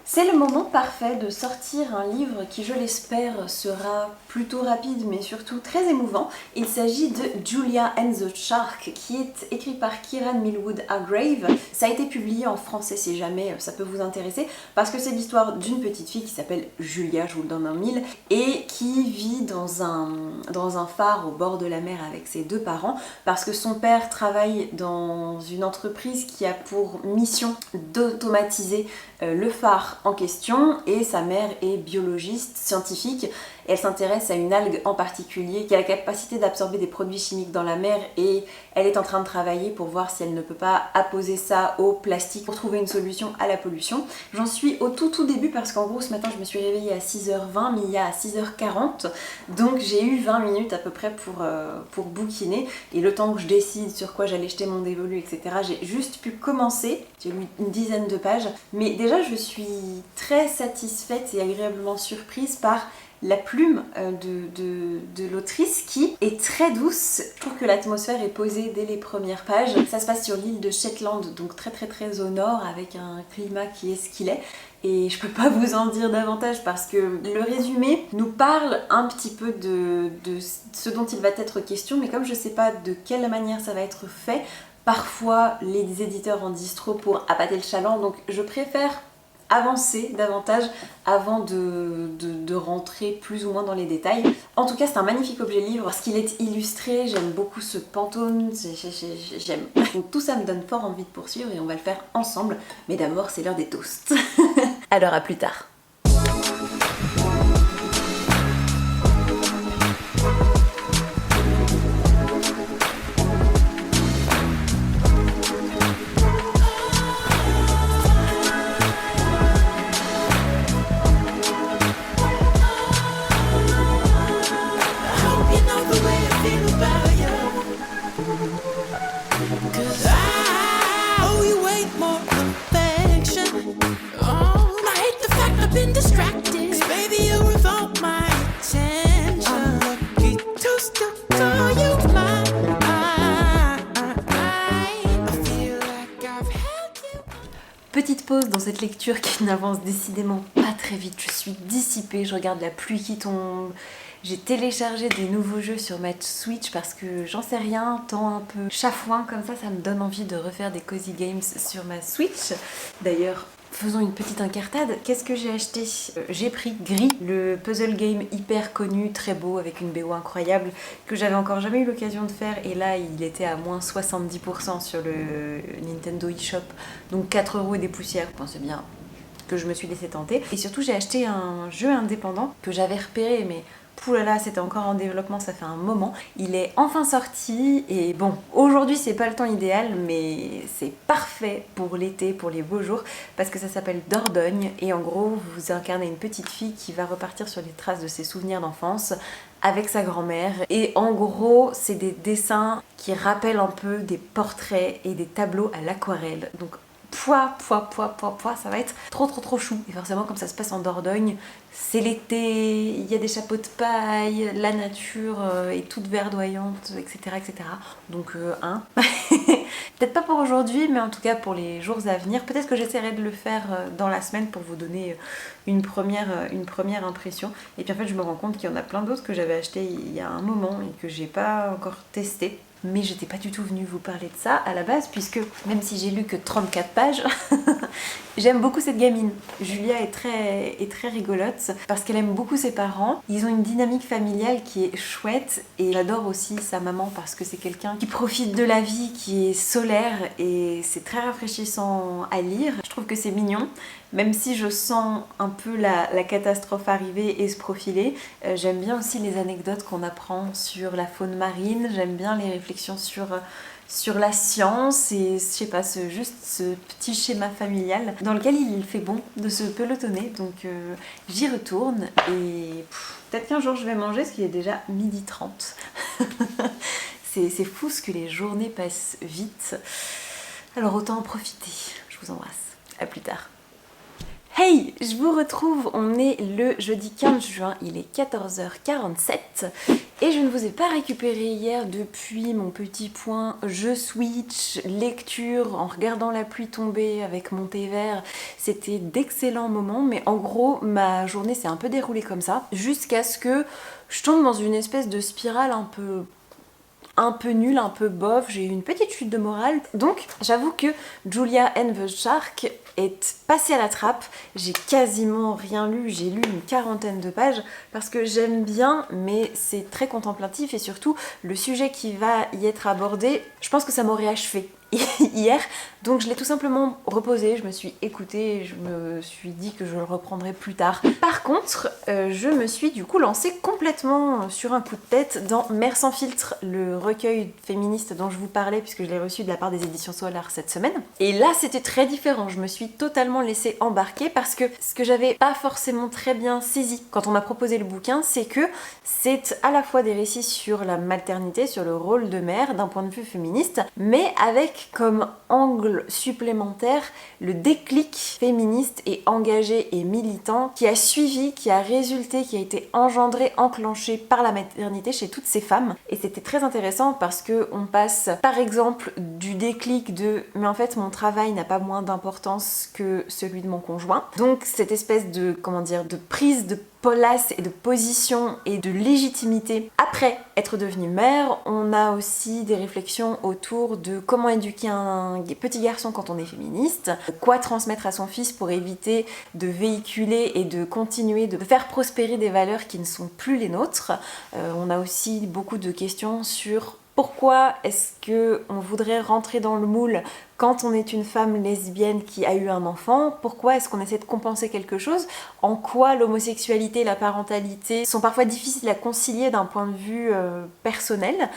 c'est le moment parfait de sortir un livre qui, je l'espère, sera plutôt rapide mais surtout très émouvant. Il s'agit de Julia and the Shark, qui est écrit par Kieran Millwood Hargrave. Ça a été publié en français si jamais ça peut vous intéresser, parce que c'est l'histoire d'une petite fille qui s'appelle Julia, je vous le donne en mille, et qui vit dans un phare au bord de la mer avec ses 2 parents, parce que son père travaille dans une entreprise qui a pour mission d'automatiser le phare en question, et sa mère est biologiste, scientifique. Elle s'intéresse à une algue en particulier qui a la capacité d'absorber des produits chimiques dans la mer, et elle est en train de travailler pour voir si elle ne peut pas apposer ça au plastique pour trouver une solution à la pollution. J'en suis au tout début parce qu'en gros ce matin je me suis réveillée à 6h20, Mia à 6h40, donc j'ai eu 20 minutes à peu près pour bouquiner, et le temps que je décide sur quoi j'allais jeter mon dévolu, etc., j'ai juste pu commencer. J'ai lu une dizaine de pages, mais déjà je suis très satisfaite et agréablement surprise par la plume de l'autrice qui est très douce. Je trouve que l'atmosphère est posée dès les premières pages. Ça se passe sur l'île de Shetland, donc très au nord, avec un climat qui est ce qu'il est. Et je peux pas vous en dire davantage parce que le résumé nous parle un petit peu de ce dont il va être question, mais comme je sais pas de quelle manière ça va être fait, parfois les éditeurs en disent trop pour appâter le chaland, donc je préfère avancer davantage avant de rentrer plus ou moins dans les détails. En tout cas, c'est un magnifique objet livre parce qu'il est illustré, j'aime beaucoup ce Pantone, j'aime. Donc tout ça me donne fort envie de poursuivre et on va le faire ensemble. Mais d'abord, c'est l'heure des toasts. Alors à plus tard. 'Cause I owe you way more affection. Oh, I hate the fact I've been distracted. 'Cause baby, you revolt my attention. I'm lucky to still call you mine. I feel like I've held you. Petite pause dans cette lecture qui n'avance décidément pas très vite. Je suis dissipée, je regarde la pluie qui tombe. J'ai téléchargé des nouveaux jeux sur ma Switch parce que j'en sais rien, temps un peu chafouin comme ça me donne envie de refaire des cozy games sur ma Switch. D'ailleurs, faisons une petite incartade. Qu'est-ce que j'ai acheté? J'ai pris Gris, le puzzle game hyper connu, très beau, avec une BO incroyable, que j'avais encore jamais eu l'occasion de faire. Et là, il était à moins 70% sur le Nintendo eShop. Donc 4 € et des poussières. Je pensais bien que je me suis laissé tenter. Et surtout, j'ai acheté un jeu indépendant que j'avais repéré, mais poulala, c'était encore en développement, ça fait un moment. Il est enfin sorti et bon, aujourd'hui c'est pas le temps idéal, mais c'est parfait pour l'été, pour les beaux jours, parce que ça s'appelle Dordogne et en gros, vous incarnez une petite fille qui va repartir sur les traces de ses souvenirs d'enfance avec sa grand-mère. Et en gros, c'est des dessins qui rappellent un peu des portraits et des tableaux à l'aquarelle. Donc ça va être trop chou. Et forcément, comme ça se passe en Dordogne, c'est l'été, il y a des chapeaux de paille, la nature est toute verdoyante, etc. Donc, peut-être pas pour aujourd'hui, mais en tout cas pour les jours à venir. Peut-être que j'essaierai de le faire dans la semaine pour vous donner une première impression. Et puis en fait, je me rends compte qu'il y en a plein d'autres que j'avais acheté il y a un moment et que j'ai pas encore testé. Mais j'étais pas du tout venue vous parler de ça à la base, puisque même si j'ai lu que 34 pages, j'aime beaucoup cette gamine. Julia est très rigolote parce qu'elle aime beaucoup ses parents. Ils ont une dynamique familiale qui est chouette et j'adore aussi sa maman parce que c'est quelqu'un qui profite de la vie, qui est solaire et c'est très rafraîchissant à lire. Je trouve que c'est mignon. Même si je sens un peu la catastrophe arriver et se profiler, j'aime bien aussi les anecdotes qu'on apprend sur la faune marine, j'aime bien les réflexions sur la science et je sais pas, ce petit schéma familial dans lequel il fait bon de se pelotonner. Donc j'y retourne et peut-être qu'un jour je vais manger parce qu'il est déjà 12h30. C'est fou ce que les journées passent vite. Alors autant en profiter. Je vous embrasse. À plus tard. Hey, je vous retrouve, on est le jeudi 15 juin, il est 14h47 et je ne vous ai pas récupéré hier depuis mon petit point jeu Switch, lecture, en regardant la pluie tomber avec mon thé vert. C'était d'excellents moments, mais en gros ma journée s'est un peu déroulée comme ça, jusqu'à ce que je tombe dans une espèce de spirale un peu nulle, un peu bof, j'ai eu une petite chute de morale. Donc j'avoue que Julia and the Shark est passée à la trappe, j'ai quasiment rien lu, j'ai lu une 40aine de pages parce que j'aime bien, mais c'est très contemplatif et surtout le sujet qui va y être abordé, je pense que ça m'aurait achevé hier, donc je l'ai tout simplement reposé, je me suis écoutée et je me suis dit que je le reprendrai plus tard. Par contre, je me suis du coup lancée complètement sur un coup de tête dans Mère sans filtre, le recueil féministe dont je vous parlais puisque je l'ai reçu de la part des éditions Solar cette semaine. Et là c'était très différent, je me suis totalement laissée embarquer parce que ce que j'avais pas forcément très bien saisi quand on m'a proposé le bouquin, c'est que c'est à la fois des récits sur la maternité, sur le rôle de mère d'un point de vue féministe, mais avec comme angle supplémentaire le déclic féministe et engagé et militant qui a suivi, qui a résulté, qui a été engendré, enclenché par la maternité chez toutes ces femmes. Et c'était très intéressant parce que on passe par exemple du déclic de mais en fait mon travail n'a pas moins d'importance que celui de mon conjoint. Donc cette espèce de de prise de place et de position et de légitimité après être devenue mère. On a aussi des réflexions autour de comment éduquer un petit garçon quand on est féministe, quoi transmettre à son fils pour éviter de véhiculer et de continuer de faire prospérer des valeurs qui ne sont plus les nôtres. On a aussi beaucoup de questions sur pourquoi est-ce qu'on voudrait rentrer dans le moule quand on est une femme lesbienne qui a eu un enfant, pourquoi est-ce qu'on essaie de compenser quelque chose? En quoi l'homosexualité et la parentalité sont parfois difficiles à concilier d'un point de vue personnel.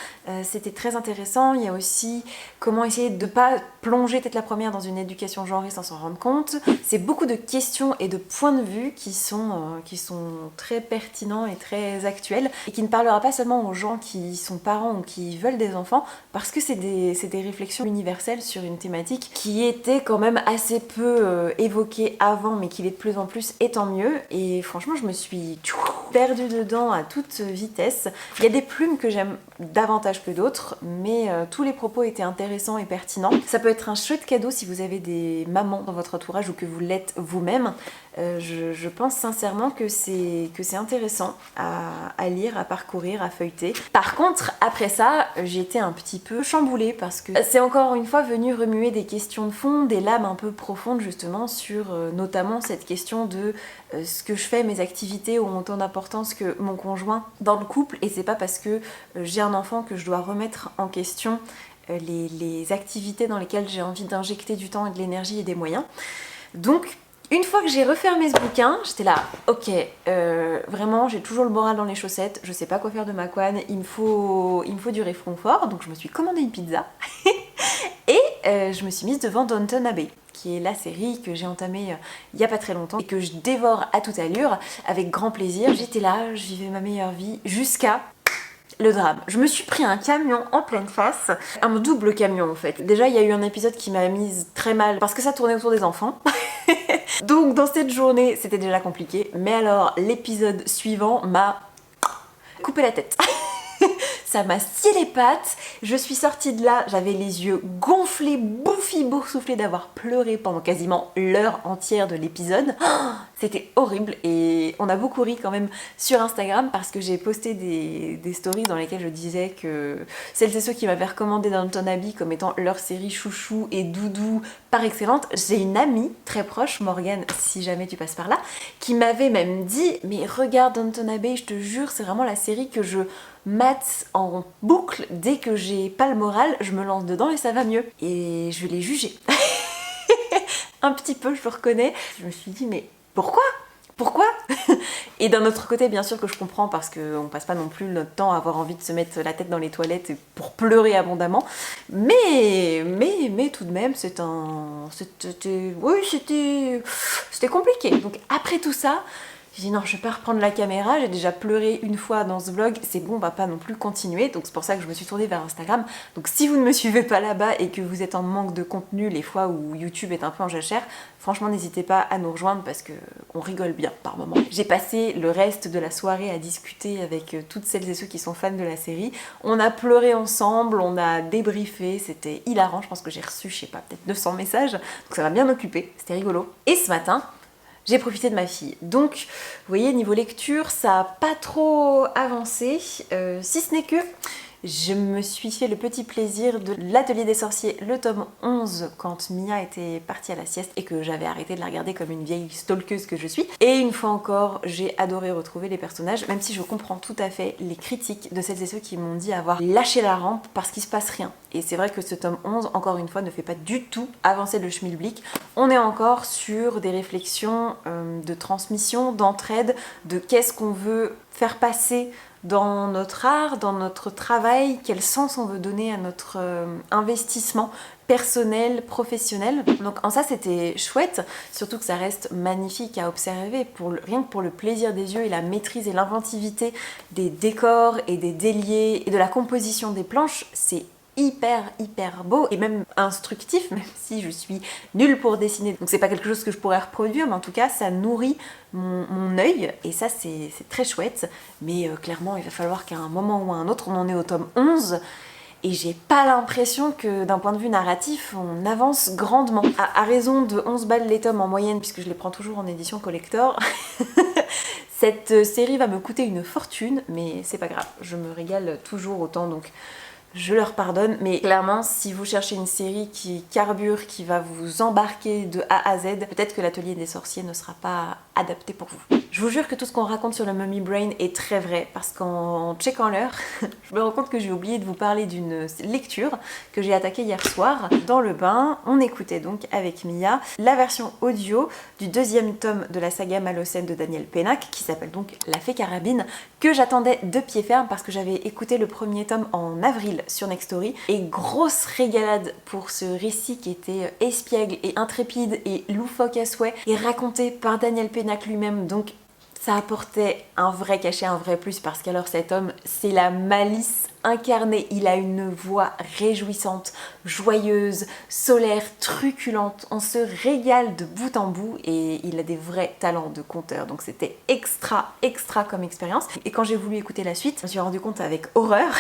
C'était très intéressant. Il y a aussi comment essayer de ne pas plonger tête la première dans une éducation genrée sans s'en rendre compte. C'est beaucoup de questions et de points de vue qui sont très pertinents et très actuels et qui ne parlera pas seulement aux gens qui sont parents ou qui veulent des enfants, parce que c'est des réflexions universelles sur une thématique qui était quand même assez peu évoquée avant, mais qui l'est de plus en plus, et tant mieux. Et franchement, je me suis perdue dedans à toute vitesse. Il y a des plumes que j'aime davantage que d'autres, mais tous les propos étaient intéressants et pertinents. Ça peut être un chouette cadeau si vous avez des mamans dans votre entourage ou que vous l'êtes vous-même. Je pense sincèrement que c'est intéressant à lire, à parcourir, à feuilleter. Par contre, après ça, j'ai été un petit peu chamboulée parce que c'est encore une fois venu remuer des questions de fond, des lames un peu profondes justement sur notamment cette question de ce que je fais, mes activités ont autant d'importance que mon conjoint dans le couple, et c'est pas parce que j'ai un enfant que je dois remettre en question les activités dans lesquelles j'ai envie d'injecter du temps et de l'énergie et des moyens. Donc une fois que j'ai refermé ce bouquin, j'étais là, ok, vraiment j'ai toujours le moral dans les chaussettes, je sais pas quoi faire de ma couenne, il me faut du réconfort, donc je me suis commandé une pizza et je me suis mise devant Downton Abbey, qui est la série que j'ai entamée il y a pas très longtemps et que je dévore à toute allure avec grand plaisir. J'étais là, je vivais ma meilleure vie jusqu'à le drame. Je me suis pris un camion en pleine face, un double camion en fait. Déjà il y a eu un épisode qui m'a mise très mal parce que ça tournait autour des enfants. Donc dans cette journée c'était déjà compliqué, mais alors l'épisode suivant m'a coupé la tête. Ça m'a scié les pattes, je suis sortie de là, j'avais les yeux gonflés, bouffis, boursouflés d'avoir pleuré pendant quasiment l'heure entière de l'épisode. C'était horrible et on a beaucoup ri quand même sur Instagram parce que j'ai posté des stories dans lesquelles je disais que celles et ceux qui m'avaient recommandé Downton Abbey comme étant leur série chouchou et doudou par excellente. J'ai une amie très proche, Morgane, si jamais tu passes par là, qui m'avait même dit « Mais regarde Downton Abbey, je te jure, c'est vraiment la série que je mate en boucle. Dès que j'ai pas le moral, je me lance dedans et ça va mieux. » Et je l'ai jugée. Un petit peu, je le reconnais. Je me suis dit « Mais pourquoi ? Pourquoi ?» Et d'un autre côté, bien sûr que je comprends parce qu'on passe pas non plus notre temps à avoir envie de se mettre la tête dans les toilettes pour pleurer abondamment. Mais tout de même, c'était compliqué. Donc après tout ça, j'ai dit non, je vais pas reprendre la caméra, j'ai déjà pleuré une fois dans ce vlog, c'est bon, on va pas non plus continuer, donc c'est pour ça que je me suis tournée vers Instagram. Donc si vous ne me suivez pas là-bas et que vous êtes en manque de contenu les fois où YouTube est un peu en jachère, franchement n'hésitez pas à nous rejoindre parce que on rigole bien par moments. J'ai passé le reste de la soirée à discuter avec toutes celles et ceux qui sont fans de la série. On a pleuré ensemble, on a débriefé, c'était hilarant, je pense que j'ai reçu, je sais pas, peut-être 200 messages, donc ça m'a bien occupé, c'était rigolo. Et ce matin, j'ai profité de ma fille. Donc, vous voyez, niveau lecture, ça n'a pas trop avancé, si ce n'est que je me suis fait le petit plaisir de l'Atelier des sorciers, le tome 11, quand Mia était partie à la sieste et que j'avais arrêté de la regarder comme une vieille stalkeuse que je suis. Et une fois encore, j'ai adoré retrouver les personnages, même si je comprends tout à fait les critiques de celles et ceux qui m'ont dit avoir lâché la rampe parce qu'il se passe rien. Et c'est vrai que ce tome 11, encore une fois, ne fait pas du tout avancer le schmilblick. On est encore sur des réflexions de transmission, d'entraide, de qu'est-ce qu'on veut faire passer dans notre art, dans notre travail, quel sens on veut donner à notre investissement personnel, professionnel. Donc en ça c'était chouette, surtout que ça reste magnifique à observer, rien que pour le plaisir des yeux et la maîtrise et l'inventivité des décors et des déliés et de la composition des planches, c'est hyper beau et même instructif, même si je suis nulle pour dessiner, donc c'est pas quelque chose que je pourrais reproduire, mais en tout cas ça nourrit mon œil et ça c'est très chouette. Mais clairement il va falloir qu'à un moment ou à un autre, on en est au tome 11 et j'ai pas l'impression que d'un point de vue narratif on avance grandement. À raison de 11 balles les tomes en moyenne, puisque je les prends toujours en édition collector, cette série va me coûter une fortune, mais c'est pas grave, je me régale toujours autant, donc je leur pardonne. Mais clairement, si vous cherchez une série qui carbure, qui va vous embarquer de A à Z, peut-être que l'Atelier des sorciers ne sera pas adapté pour vous. Je vous jure que tout ce qu'on raconte sur le Mummy Brain est très vrai parce qu'en checkant l'heure, je me rends compte que j'ai oublié de vous parler d'une lecture que j'ai attaquée hier soir. Dans le bain, on écoutait donc avec Mia la version audio du 2e tome de la saga Malocène de Daniel Pénac qui s'appelle donc La Fée Carabine, que j'attendais de pied ferme parce que j'avais écouté le 1er tome en avril sur Nextory et grosse régalade pour ce récit qui était espiègle et intrépide et loufoque à souhait et raconté par Daniel Pénac lui-même, donc ça apportait un vrai cachet, un vrai plus parce qu'alors cet homme, c'est la malice incarnée. Il a une voix réjouissante, joyeuse, solaire, truculente. On se régale de bout en bout et il a des vrais talents de conteur. Donc c'était extra comme expérience. Et quand j'ai voulu écouter la suite, je me suis rendu compte avec horreur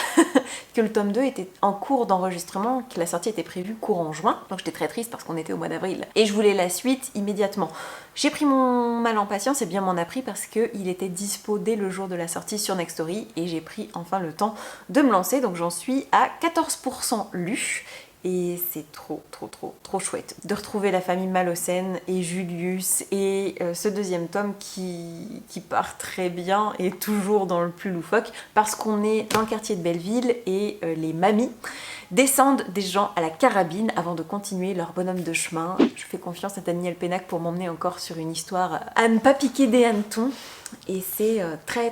que le tome 2 était en cours d'enregistrement, que la sortie était prévue courant juin. Donc j'étais très triste parce qu'on était au mois d'avril. Et je voulais la suite immédiatement. J'ai pris mon mal en patience et bien m'en a pris parce qu'il était dispo dès le jour de la sortie sur Nextory et j'ai pris enfin le temps de me lancer, donc j'en suis à 14% lu et c'est trop chouette de retrouver la famille Malocène et Julius et ce 2e tome qui part très bien et toujours dans le plus loufoque parce qu'on est dans le quartier de Belleville et les mamies descendent des gens à la carabine avant de continuer leur bonhomme de chemin. Je fais confiance à Daniel Pénac pour m'emmener encore sur une histoire à ne pas piquer des hannetons et c'est très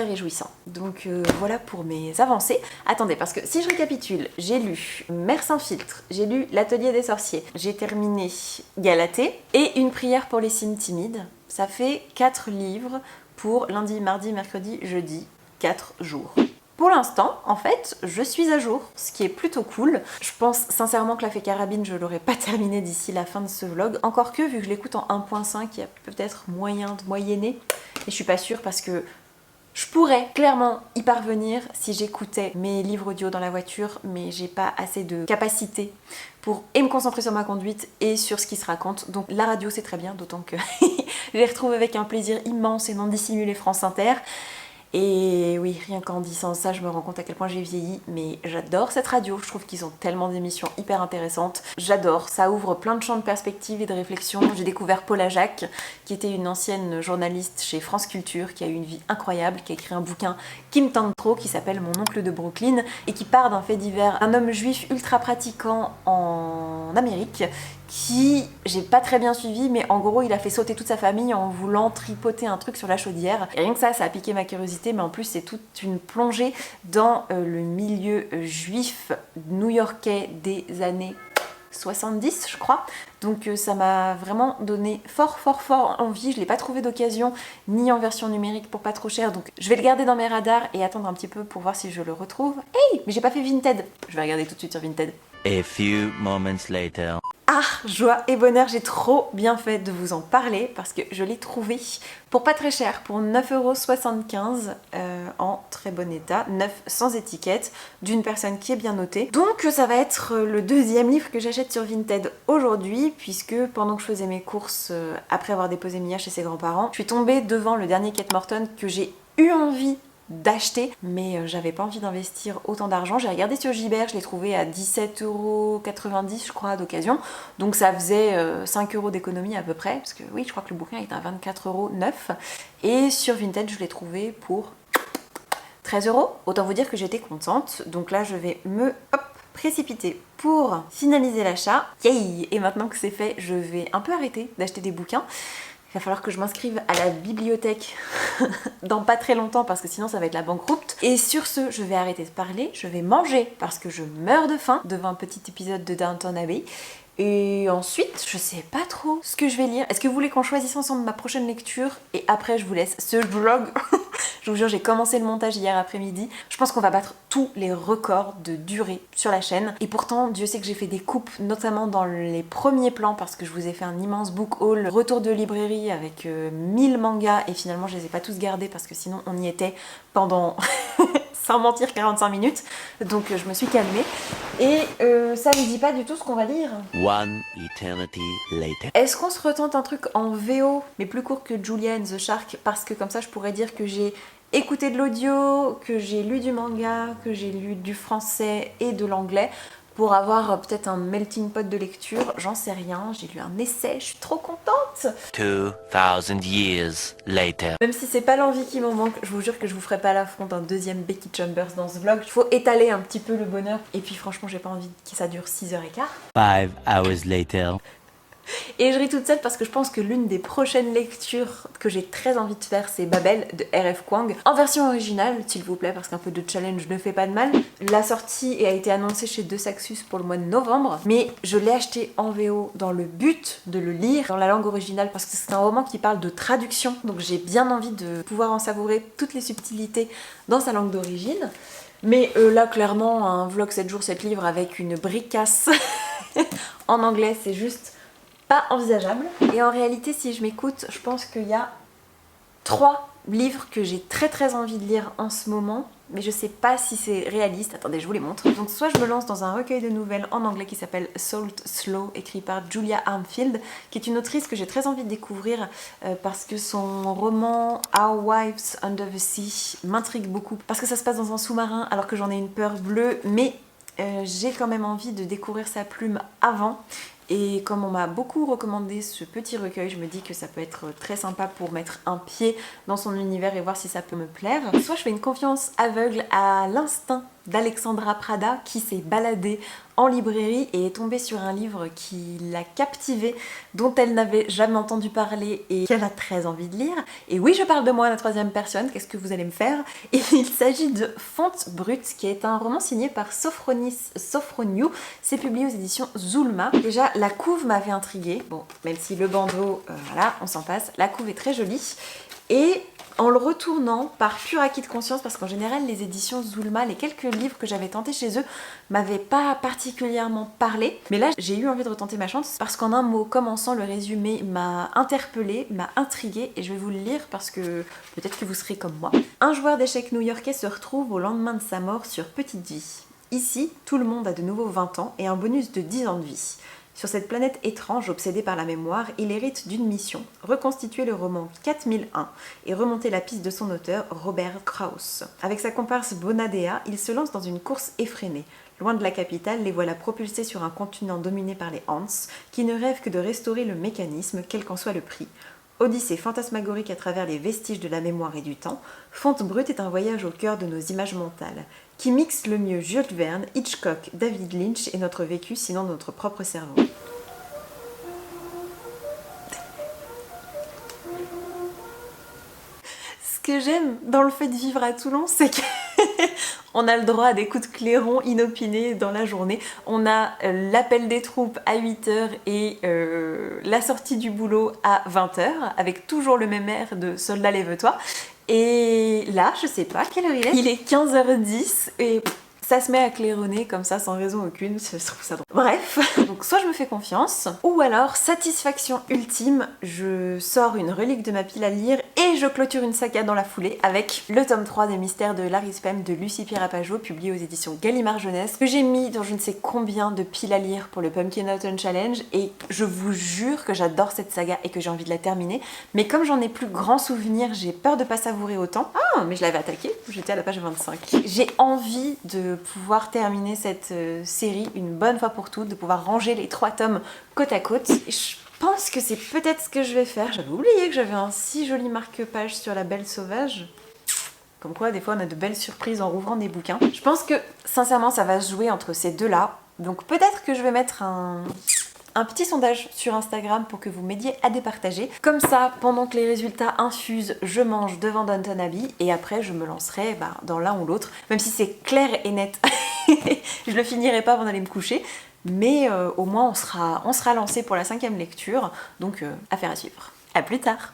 réjouissant. Donc voilà pour mes avancées. Attendez, parce que si je récapitule, j'ai lu Mère sans filtre, j'ai lu L'Atelier des sorciers, j'ai terminé Galatée et Une prière pour les cimes timides. Ça fait 4 livres pour lundi, mardi, mercredi, jeudi, 4 jours. Pour l'instant, en fait, je suis à jour, ce qui est plutôt cool. Je pense sincèrement que La Fée Carabine, je l'aurai pas terminé d'ici la fin de ce vlog. Encore que, vu que je l'écoute en 1.5, il y a peut-être moyen de moyenner. Et je suis pas sûre parce que je pourrais clairement y parvenir si j'écoutais mes livres audio dans la voiture, mais j'ai pas assez de capacité pour me concentrer sur ma conduite et sur ce qui se raconte. Donc la radio, c'est très bien, d'autant que je les retrouve avec un plaisir immense et non dissimulé France Inter. Et oui, rien qu'en disant ça, je me rends compte à quel point j'ai vieilli, mais j'adore cette radio, je trouve qu'ils ont tellement d'émissions hyper intéressantes. J'adore, ça ouvre plein de champs de perspective et de réflexion. J'ai découvert Paula Jacques, qui était une ancienne journaliste chez France Culture, qui a eu une vie incroyable, qui a écrit un bouquin qui me tente trop, qui s'appelle Mon oncle de Brooklyn, et qui part d'un fait divers, un homme juif ultra pratiquant en Amérique, qui, j'ai pas très bien suivi, mais en gros il a fait sauter toute sa famille en voulant tripoter un truc sur la chaudière. Et rien que ça a piqué ma curiosité, mais en plus c'est toute une plongée dans le milieu juif new-yorkais des années 70 je crois, donc ça m'a vraiment donné fort envie. Je l'ai pas trouvé d'occasion ni en version numérique pour pas trop cher, donc je vais le garder dans mes radars et attendre un petit peu pour voir si je le retrouve. Hey, mais j'ai pas fait Vinted, je vais regarder tout de suite sur Vinted. A few moments later. Ah, joie et bonheur, j'ai trop bien fait de vous en parler parce que je l'ai trouvé pour pas très cher, pour 9,75 € en très bon état, neuf sans étiquette, d'une personne qui est bien notée. Donc ça va être le 2e livre que j'achète sur Vinted aujourd'hui, puisque pendant que je faisais mes courses après avoir déposé Mia chez ses grands-parents, je suis tombée devant le dernier Kate Morton que j'ai eu envie d'acheter, mais j'avais pas envie d'investir autant d'argent. J'ai regardé sur Gibert, je l'ai trouvé à 17,90 € je crois d'occasion, donc ça faisait 5 € d'économie à peu près, parce que oui, je crois que le bouquin est à 24 € neuf, et sur Vinted je l'ai trouvé pour 13 €. Autant vous dire que j'étais contente, donc là je vais me précipiter pour finaliser l'achat. Yay! Et maintenant que c'est fait, je vais un peu arrêter d'acheter des bouquins. Il va falloir que je m'inscrive à la bibliothèque dans pas très longtemps parce que sinon ça va être la banqueroute. Et sur ce, je vais arrêter de parler, je vais manger parce que je meurs de faim devant un petit épisode de Downton Abbey. Et ensuite, je sais pas trop ce que je vais lire. Est-ce que vous voulez qu'on choisisse ensemble ma prochaine lecture? Et après, je vous laisse ce vlog. Je vous jure, j'ai commencé le montage hier après-midi. Je pense qu'on va battre tous les records de durée sur la chaîne. Et pourtant, Dieu sait que j'ai fait des coupes, notamment dans les premiers plans, parce que je vous ai fait un immense book haul, retour de librairie avec 1000 mangas. Et finalement, je les ai pas tous gardés parce que sinon, on y était pendant... sans mentir 45 minutes, donc je me suis calmée et ça ne dit pas du tout ce qu'on va lire. One eternity later. Est-ce qu'on se retente un truc en VO mais plus court que Julia and the Shark, parce que comme ça je pourrais dire que j'ai écouté de l'audio, que j'ai lu du manga, que j'ai lu du français et de l'anglais. pour avoir peut-être un melting pot de lecture, j'en sais rien. J'ai lu un essai, je suis trop contente. 2000 years later. Même si c'est pas l'envie qui m'en manque, je vous jure que je vous ferai pas l'affront d'un deuxième Becky Chambers dans ce vlog. Il faut étaler un petit peu le bonheur. Et puis franchement, j'ai pas envie que ça dure 6h15. 5 hours later. Et je ris toute seule parce que je pense que l'une des prochaines lectures que j'ai très envie de faire, c'est Babel de R.F. Kuang. En version originale, s'il vous plaît, parce qu'un peu de challenge ne fait pas de mal. La sortie a été annoncée chez De Saxus pour le mois de novembre, mais je l'ai acheté en VO dans le but de le lire dans la langue originale parce que c'est un roman qui parle de traduction. Donc j'ai bien envie de pouvoir en savourer toutes les subtilités dans sa langue d'origine. Mais là, clairement, un vlog 7 jours, 7 livres avec une bricasse en anglais, c'est juste pas envisageable. Et en réalité, si je m'écoute, je pense qu'il y a 3 livres que j'ai très envie de lire en ce moment, mais je sais pas si c'est réaliste. Attendez, je vous les montre. Donc soit je me lance dans un recueil de nouvelles en anglais qui s'appelle Salt Slow, écrit par Julia Armfield, qui est une autrice que j'ai très envie de découvrir parce que son roman Our Wives Under the Sea m'intrigue beaucoup, parce que ça se passe dans un sous-marin alors que j'en ai une peur bleue, mais j'ai quand même envie de découvrir sa plume avant. Et comme on m'a beaucoup recommandé ce petit recueil, je me dis que ça peut être très sympa pour mettre un pied dans son univers et voir si ça peut me plaire. Soit je fais une confiance aveugle à l'instinct d'Alexandra Prada qui s'est baladée en librairie et est tombée sur un livre qui l'a captivée, dont elle n'avait jamais entendu parler et qu'elle a très envie de lire. Et oui, je parle de moi à la 3e personne, qu'est-ce que vous allez me faire? Et il s'agit de Fonte Brute, qui est un roman signé par Sophroniou. C'est publié aux éditions Zulma. Déjà, la couve m'avait intriguée. Bon, même si le bandeau, voilà, on s'en passe. La couve est très jolie. Et en le retournant par pur acquis de conscience, parce qu'en général les éditions Zulma, les quelques livres que j'avais tentés chez eux m'avaient pas particulièrement parlé, mais là j'ai eu envie de retenter ma chance parce qu'en un mot commençant, le résumé m'a interpellée, m'a intriguée, et je vais vous le lire parce que peut-être que vous serez comme moi. Un joueur d'échecs new-yorkais se retrouve au lendemain de sa mort sur Petite Vie. Ici, tout le monde a de nouveau 20 ans et un bonus de 10 ans de vie. Sur cette planète étrange obsédée par la mémoire, il hérite d'une mission, reconstituer le roman 4001 et remonter la piste de son auteur, Robert Krauss. Avec sa comparse Bonadea, il se lance dans une course effrénée. Loin de la capitale, les voilà propulsés sur un continent dominé par les Ants, qui ne rêvent que de restaurer le mécanisme, quel qu'en soit le prix. Odyssée fantasmagorique à travers les vestiges de la mémoire et du temps, Fonte Brute est un voyage au cœur de nos images mentales, qui mixe le mieux Jules Verne, Hitchcock, David Lynch et notre vécu, sinon notre propre cerveau. Ce que j'aime dans le fait de vivre à Toulon, c'est qu'on a le droit à des coups de clairon inopinés dans la journée. On a l'appel des troupes à 8h et la sortie du boulot à 20h, avec toujours le même air de soldat lève-toi. Et là, je sais pas quelle heure il est. Il est 15h10 et ça se met à claironner comme ça sans raison aucune, je trouve ça drôle. Bref, donc soit je me fais confiance, ou alors, satisfaction ultime, je sors une relique de ma pile à lire et je clôture une saga dans la foulée avec le tome 3 des mystères de Larry Spem de Lucie Pirapajo, publié aux éditions Gallimard Jeunesse, que j'ai mis dans je ne sais combien de piles à lire pour le Pumpkin Autumn Challenge, et je vous jure que j'adore cette saga et que j'ai envie de la terminer, mais comme j'en ai plus grand souvenir, j'ai peur de pas savourer autant. Ah, mais je l'avais attaqué, j'étais à la page 25. J'ai envie de pouvoir terminer cette série une bonne fois pour toutes, de pouvoir ranger les 3 tomes côte à côte. Et je pense que c'est peut-être ce que je vais faire. J'avais oublié que j'avais un si joli marque-page sur La Belle Sauvage. Comme quoi, des fois, on a de belles surprises en rouvrant des bouquins. Je pense que, sincèrement, ça va se jouer entre ces deux-là. Donc peut-être que je vais mettre un petit sondage sur Instagram pour que vous m'aidiez à départager. Comme ça, pendant que les résultats infusent, je mange devant Downton Abbey et après je me lancerai dans l'un ou l'autre. Même si c'est clair et net, je le finirai pas avant d'aller me coucher. Mais au moins on sera lancé pour la 5e lecture. Donc affaire à suivre. À plus tard.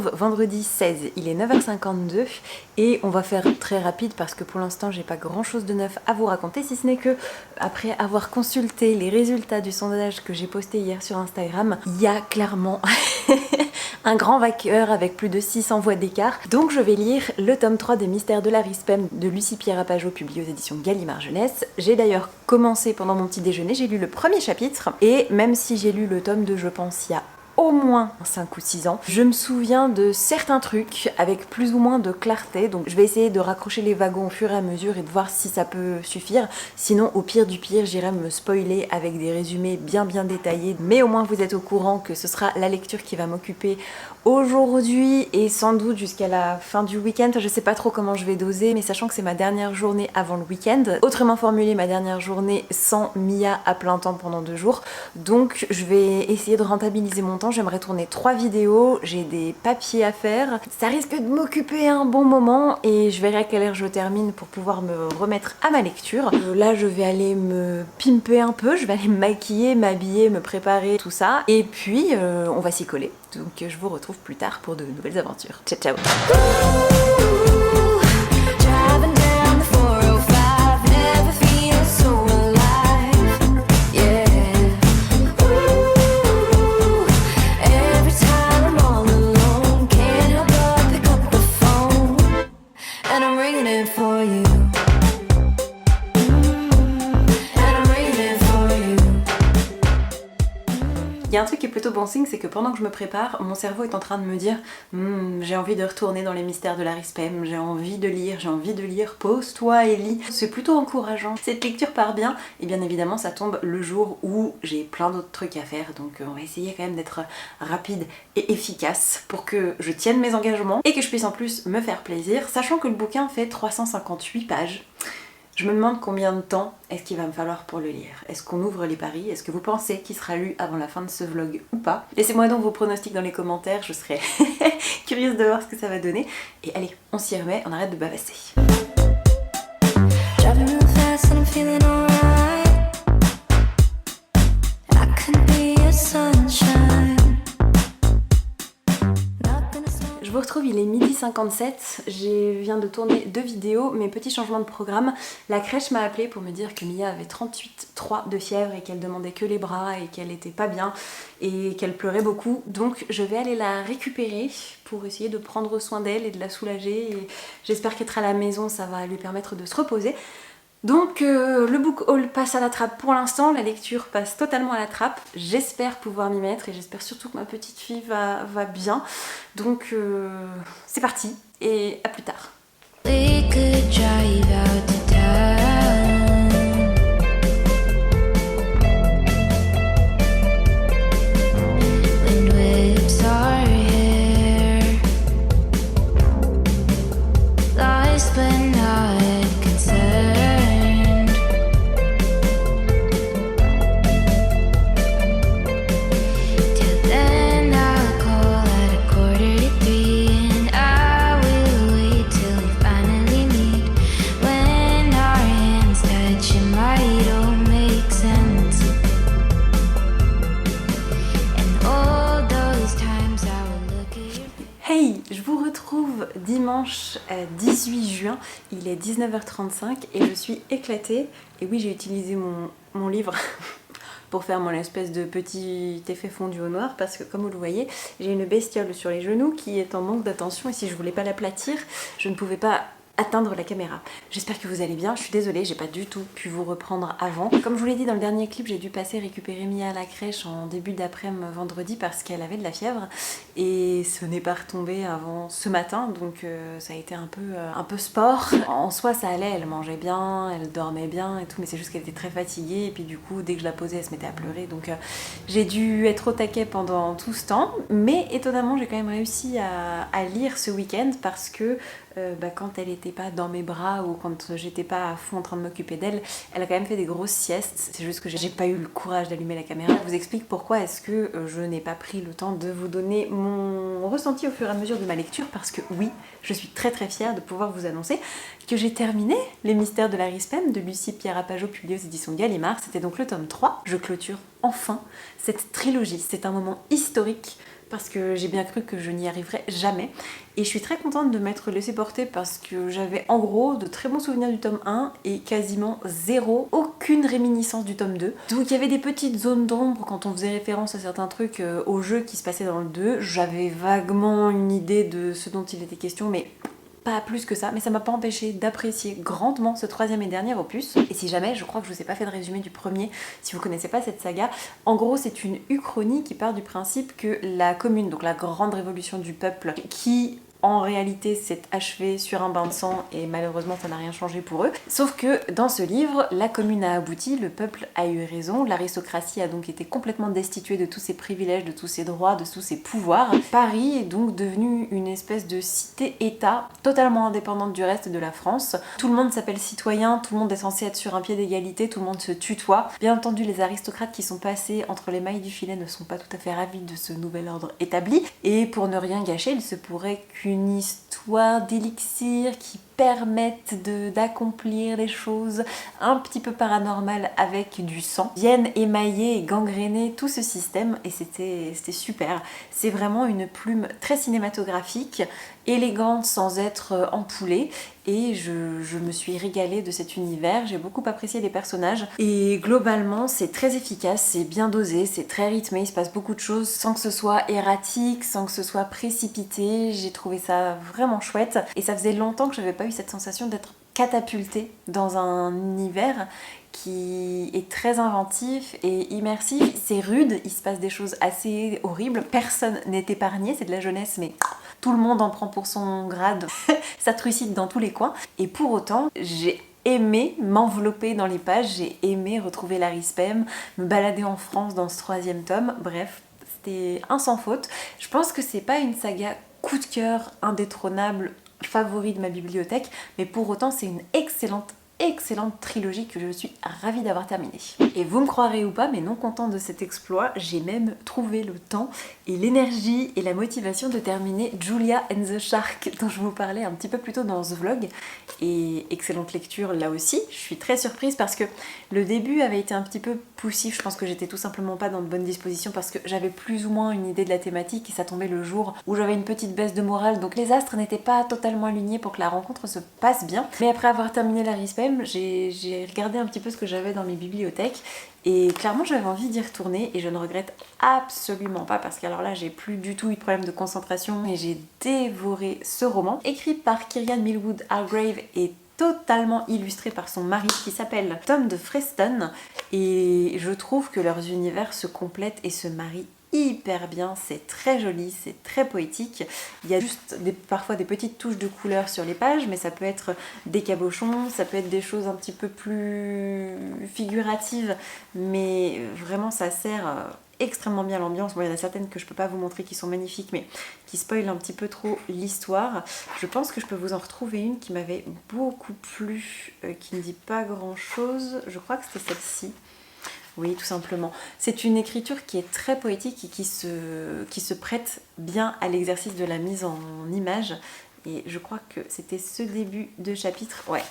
retrouve vendredi 16, il est 9h52 et on va faire très rapide parce que pour l'instant j'ai pas grand chose de neuf à vous raconter, si ce n'est que après avoir consulté les résultats du sondage que j'ai posté hier sur Instagram, il y a clairement un grand vainqueur avec plus de 600 voix d'écart. Donc je vais lire le tome 3 des Mystères de la Rispem de Lucie Pierre Apajot, publié aux éditions Gallimard Jeunesse. J'ai d'ailleurs commencé pendant mon petit déjeuner, j'ai lu le premier chapitre et même si j'ai lu le tome 2 je pense il y a au moins 5 ou 6 ans. Je me souviens de certains trucs avec plus ou moins de clarté, donc je vais essayer de raccrocher les wagons au fur et à mesure et de voir si ça peut suffire. Sinon, au pire du pire, j'irai me spoiler avec des résumés bien détaillés, mais au moins vous êtes au courant que ce sera la lecture qui va m'occuper aujourd'hui et sans doute jusqu'à la fin du week-end. Je sais pas trop comment je vais doser, mais sachant que c'est ma dernière journée avant le week-end, autrement formulé, ma dernière journée sans Mia à plein temps pendant 2 jours, donc je vais essayer de rentabiliser mon temps. J'aimerais tourner 3 vidéos, j'ai des papiers à faire, ça risque de m'occuper un bon moment et je verrai à quelle heure je termine pour pouvoir me remettre à ma lecture. Là je vais aller me pimper un peu, je vais aller me maquiller, m'habiller, me préparer, tout ça, et puis on va s'y coller. Donc je vous retrouve plus tard pour de nouvelles aventures. Ciao ciao. Driving down the 405, never feel so alive. Yeah. Ooh, every time I'm all alone, can't help but pick up the phone, and I'm ringing it for you. And I'm ringing it for you. Il y a un truc qui est plutôt bon signe, c'est que pendant que je me prépare, mon cerveau est en train de me dire j'ai envie de retourner dans les Mystères de la Rispem, j'ai envie de lire, pose-toi et lis. C'est plutôt encourageant. Cette lecture part bien, et bien évidemment ça tombe le jour où j'ai plein d'autres trucs à faire, donc on va essayer quand même d'être rapide et efficace pour que je tienne mes engagements et que je puisse en plus me faire plaisir, sachant que le bouquin fait 358 pages. Je me demande combien de temps est-ce qu'il va me falloir pour le lire. Est-ce qu'on ouvre les paris? Est-ce que vous pensez qu'il sera lu avant la fin de ce vlog ou pas? Laissez-moi donc vos pronostics dans les commentaires, je serai curieuse de voir ce que ça va donner. Et allez, on s'y remet, on arrête de bavasser. Driving real fast and I'm feeling alright. I could be your sunshine. Not gonna slow. Je vous retrouve, il est 12h57, je viens de tourner 2 vidéos, mais petit changement de programme. La crèche m'a appelé pour me dire que Mia avait 38,3 de fièvre et qu'elle demandait que les bras et qu'elle était pas bien et qu'elle pleurait beaucoup. Donc je vais aller la récupérer pour essayer de prendre soin d'elle et de la soulager. Et j'espère qu'être à la maison, ça va lui permettre de se reposer. Donc le book haul passe à la trappe pour l'instant, la lecture passe totalement à la trappe. J'espère pouvoir m'y mettre et j'espère surtout que ma petite fille va bien. Donc c'est parti et à plus tard. We could drive out to town. Wind whips our hair. Lost but not concerned. Till then I'll call at 2:45 and I will wait till we finally meet. When our hands touch it might all make sense. And all those times I will look at your Hey, je vous retrouve dimanche 18 juin, il est 19h35 et je suis éclatée. Et oui, j'ai utilisé mon livre pour faire mon espèce de petit effet fondu au noir parce que comme vous le voyez, j'ai une bestiole sur les genoux qui est en manque d'attention et si je voulais pas l'aplatir, je ne pouvais pas atteindre la caméra. J'espère que vous allez bien, je suis désolée, j'ai pas du tout pu vous reprendre avant. Comme je vous l'ai dit dans le dernier clip, j'ai dû passer récupérer Mia à la crèche en début d'après-midi vendredi parce qu'elle avait de la fièvre et ce n'est pas retombé avant ce matin, donc ça a été un peu sport. En soi ça allait, elle mangeait bien, elle dormait bien et tout, mais c'est juste qu'elle était très fatiguée et puis du coup dès que je la posais elle se mettait à pleurer, donc j'ai dû être au taquet pendant tout ce temps, mais étonnamment j'ai quand même réussi à lire ce week-end parce que quand elle était pas dans mes bras ou quand j'étais pas à fond en train de m'occuper d'elle, elle a quand même fait des grosses siestes. C'est juste que j'ai pas eu le courage d'allumer la caméra. Je vous explique pourquoi est-ce que je n'ai pas pris le temps de vous donner mon ressenti au fur et à mesure de ma lecture, parce que oui, je suis très fière de pouvoir vous annoncer que j'ai terminé Les Mystères de la Rispem de Lucie Pierre Apajot, publié aux éditions Gallimard. C'était donc le tome 3. Je clôture enfin cette trilogie. C'est un moment historique parce que j'ai bien cru que je n'y arriverais jamais. Et je suis très contente de m'être laissée porter parce que j'avais en gros de très bons souvenirs du tome 1 et quasiment aucune réminiscence du tome 2. Donc il y avait des petites zones d'ombre quand on faisait référence à certains trucs au jeu qui se passaient dans le 2. J'avais vaguement une idée de ce dont il était question, mais pas plus que ça, mais ça m'a pas empêché d'apprécier grandement ce 3e et dernier opus. Et si jamais, je crois que je vous ai pas fait de résumé du premier, si vous connaissez pas cette saga, en gros c'est une uchronie qui part du principe que la commune, donc la grande révolution du peuple, qui en réalité s'est achevée sur un bain de sang et malheureusement ça n'a rien changé pour eux. Sauf que dans ce livre, la commune a abouti, le peuple a eu raison, l'aristocratie a donc été complètement destituée de tous ses privilèges, de tous ses droits, de tous ses pouvoirs. Paris est donc devenu une espèce de cité-état totalement indépendante du reste de la France. Tout le monde s'appelle citoyen, tout le monde est censé être sur un pied d'égalité, tout le monde se tutoie. Bien entendu, les aristocrates qui sont passés entre les mailles du filet ne sont pas tout à fait ravis de ce nouvel ordre établi. Et pour ne rien gâcher, il se pourrait qu'une histoire d'élixir qui permettent d'accomplir les choses un petit peu paranormales avec du sang viennent émailler et gangréner tout ce système et c'était super. C'est vraiment une plume très cinématographique, élégante sans être ampoulée et je me suis régalée de cet univers, j'ai beaucoup apprécié les personnages et globalement c'est très efficace, c'est bien dosé, c'est très rythmé, il se passe beaucoup de choses sans que ce soit erratique, sans que ce soit précipité, j'ai trouvé ça vraiment chouette et ça faisait longtemps que j'avais pas eu cette sensation d'être catapultée dans un univers qui est très inventif et immersif. C'est rude, il se passe des choses assez horribles, personne n'est épargné, c'est de la jeunesse mais tout le monde en prend pour son grade, ça trucide dans tous les coins et pour autant j'ai aimé m'envelopper dans les pages, j'ai aimé retrouver Larry Spem, me balader en France dans ce 3e tome, bref, c'était un sans faute. Je pense que c'est pas une saga coup de cœur indétrônable favori de ma bibliothèque, mais pour autant c'est une excellente trilogie que je suis ravie d'avoir terminée. Et vous me croirez ou pas, mais non content de cet exploit, j'ai même trouvé le temps et l'énergie et la motivation de terminer Julia and the Shark dont je vous parlais un petit peu plus tôt dans ce vlog. Et excellente lecture là aussi, je suis très surprise parce que le début avait été un petit peu poussif, je pense que j'étais tout simplement pas dans de bonnes dispositions parce que j'avais plus ou moins une idée de la thématique et ça tombait le jour où j'avais une petite baisse de morale, donc les astres n'étaient pas totalement alignés pour que la rencontre se passe bien. Mais après avoir terminé Larry Spem, j'ai regardé un petit peu ce que j'avais dans mes bibliothèques et clairement j'avais envie d'y retourner et je ne regrette absolument pas parce qu'alors là j'ai plus du tout eu de problème de concentration et j'ai dévoré ce roman écrit par Kieran Millwood Hargrave et totalement illustré par son mari qui s'appelle Tom de Freston et je trouve que leurs univers se complètent et se marient hyper bien, c'est très joli, c'est très poétique. Il y a juste parfois des petites touches de couleur sur les pages, mais ça peut être des cabochons, ça peut être des choses un petit peu plus figuratives, mais vraiment ça sert extrêmement bien l'ambiance. Bon, il y en a certaines que je peux pas vous montrer qui sont magnifiques, mais qui spoilent un petit peu trop l'histoire. Je pense que je peux vous en retrouver une qui m'avait beaucoup plu, qui ne dit pas grand chose. Je crois que c'était celle-ci. Oui, tout simplement. C'est une écriture qui est très poétique et qui se prête bien à l'exercice de la mise en image. Et je crois que c'était ce début de chapitre, ouais,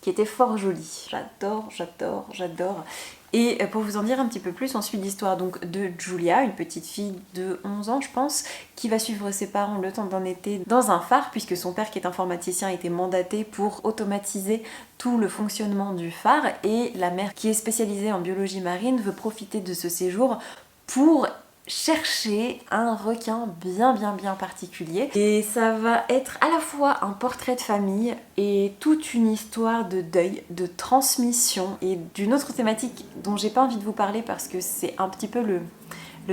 qui était fort joli. J'adore. Et pour vous en dire un petit peu plus, on suit l'histoire donc de Julia, une petite fille de 11 ans je pense, qui va suivre ses parents le temps d'un été dans un phare, puisque son père qui est informaticien était mandaté pour automatiser tout le fonctionnement du phare, et la mère qui est spécialisée en biologie marine veut profiter de ce séjour pour chercher un requin bien particulier. Et ça va être à la fois un portrait de famille et toute une histoire de deuil, de transmission et d'une autre thématique dont j'ai pas envie de vous parler parce que c'est un petit peu le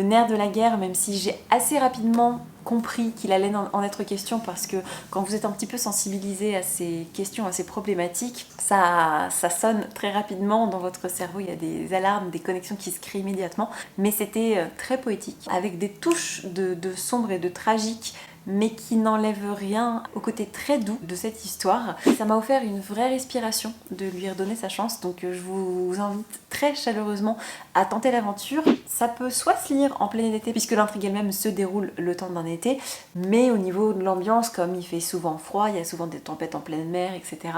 nerf de la guerre, même si j'ai assez rapidement compris qu'il allait en être question parce que quand vous êtes un petit peu sensibilisé à ces questions, à ces problématiques, ça sonne très rapidement dans votre cerveau, il y a des alarmes, des connexions qui se créent immédiatement, mais c'était très poétique, avec des touches de sombre et de tragique, mais qui n'enlève rien au côté très doux de cette histoire. Ça m'a offert une vraie respiration de lui redonner sa chance, donc je vous invite très chaleureusement à tenter l'aventure. Ça peut soit se lire en plein été, puisque l'intrigue elle-même se déroule le temps d'un été, mais au niveau de l'ambiance, comme il fait souvent froid, il y a souvent des tempêtes en pleine mer, etc.,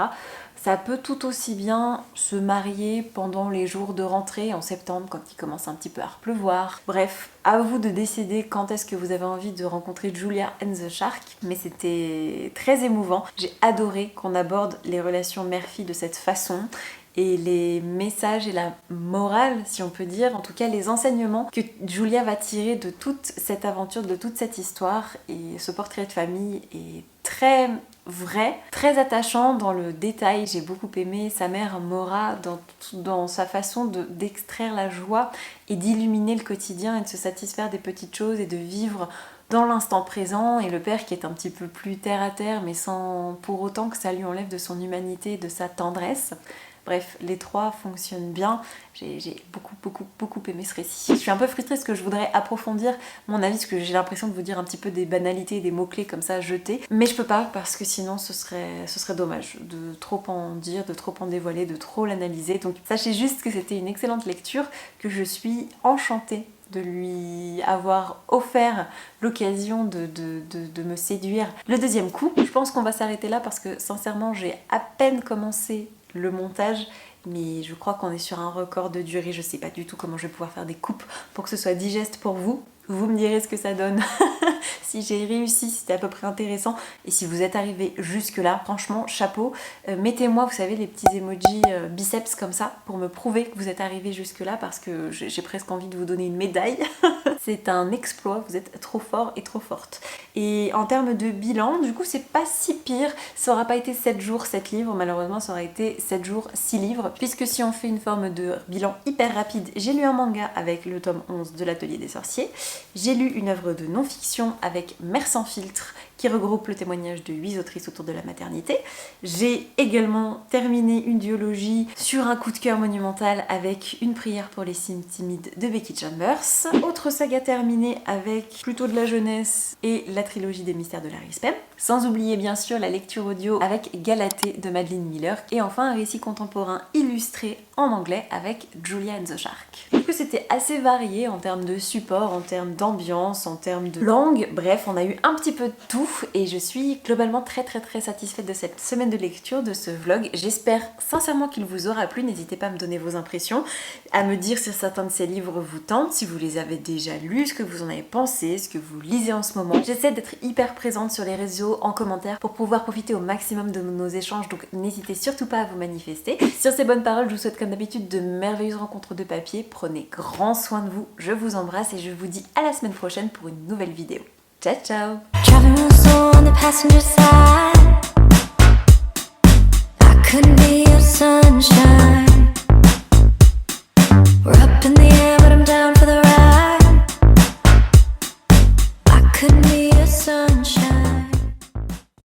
Ça peut tout aussi bien se marier pendant les jours de rentrée en septembre quand il commence un petit peu à pleuvoir. Bref, à vous de décider quand est-ce que vous avez envie de rencontrer Julia and the Shark, mais c'était très émouvant. J'ai adoré qu'on aborde les relations mère-fille de cette façon et les messages et la morale, si on peut dire, en tout cas les enseignements que Julia va tirer de toute cette aventure, de toute cette histoire. Et ce portrait de famille est très vrai, très attachant dans le détail. J'ai beaucoup aimé sa mère Maura dans sa façon d'extraire la joie et d'illuminer le quotidien et de se satisfaire des petites choses et de vivre dans l'instant présent, et le père qui est un petit peu plus terre à terre mais sans pour autant que ça lui enlève de son humanité et de sa tendresse. Bref, les trois fonctionnent bien. J'ai beaucoup aimé ce récit. Je suis un peu frustrée parce que je voudrais approfondir mon avis, parce que j'ai l'impression de vous dire un petit peu des banalités, des mots-clés comme ça jetés. Mais je peux pas parce que sinon ce serait dommage de trop en dire, de trop en dévoiler, de trop l'analyser. Donc sachez juste que c'était une excellente lecture, que je suis enchantée de lui avoir offert l'occasion de me séduire le deuxième coup. Je pense qu'on va s'arrêter là parce que sincèrement j'ai à peine commencé le montage, mais je crois qu'on est sur un record de durée. Je sais pas du tout comment je vais pouvoir faire des coupes pour que ce soit digeste pour vous. Vous me direz ce que ça donne. Si j'ai réussi, si c'était à peu près intéressant. Et si vous êtes arrivé jusque là, franchement, chapeau. Mettez-moi, vous savez, les petits emojis biceps comme ça pour me prouver que vous êtes arrivé jusque là, parce que j'ai presque envie de vous donner une médaille. C'est un exploit, vous êtes trop fort et trop forte. Et en termes de bilan, du coup, c'est pas si pire. Ça aura pas été 7 jours, 7 livres. Malheureusement, ça aurait été 7 jours, 6 livres. Puisque si on fait une forme de bilan hyper rapide, j'ai lu un manga avec le tome 11 de l'Atelier des Sorciers. J'ai lu une œuvre de non-fiction avec Mère sans filtre, qui regroupe le témoignage de 8 autrices autour de la maternité. J'ai également terminé une duologie sur un coup de cœur monumental avec Une prière pour les cimes timides de Becky Chambers. Autre saga terminée avec plutôt de la jeunesse et la trilogie des mystères de Larry Spem. Sans oublier bien sûr la lecture audio avec Galatée de Madeline Miller. Et enfin un récit contemporain illustré en anglais avec Julia and the Shark. Du coup c'était assez varié en termes de support, en termes d'ambiance, en termes de langue. Bref, on a eu un petit peu de tout. Et je suis globalement très satisfaite de cette semaine de lecture, de ce vlog. J'espère sincèrement qu'il vous aura plu. N'hésitez pas à me donner vos impressions, à me dire si certains de ces livres vous tentent, si vous les avez déjà lus, ce que vous en avez pensé, ce que vous lisez en ce moment. J'essaie d'être hyper présente sur les réseaux, en commentaire, pour pouvoir profiter au maximum de nos échanges, donc n'hésitez surtout pas à vous manifester. Sur ces bonnes paroles, je vous souhaite comme d'habitude de merveilleuses rencontres de papier. Prenez grand soin de vous, je vous embrasse et je vous dis à la semaine prochaine pour une nouvelle vidéo. Ciao ciao. Driving real slow on the passenger side. I couldn't be your sunshine.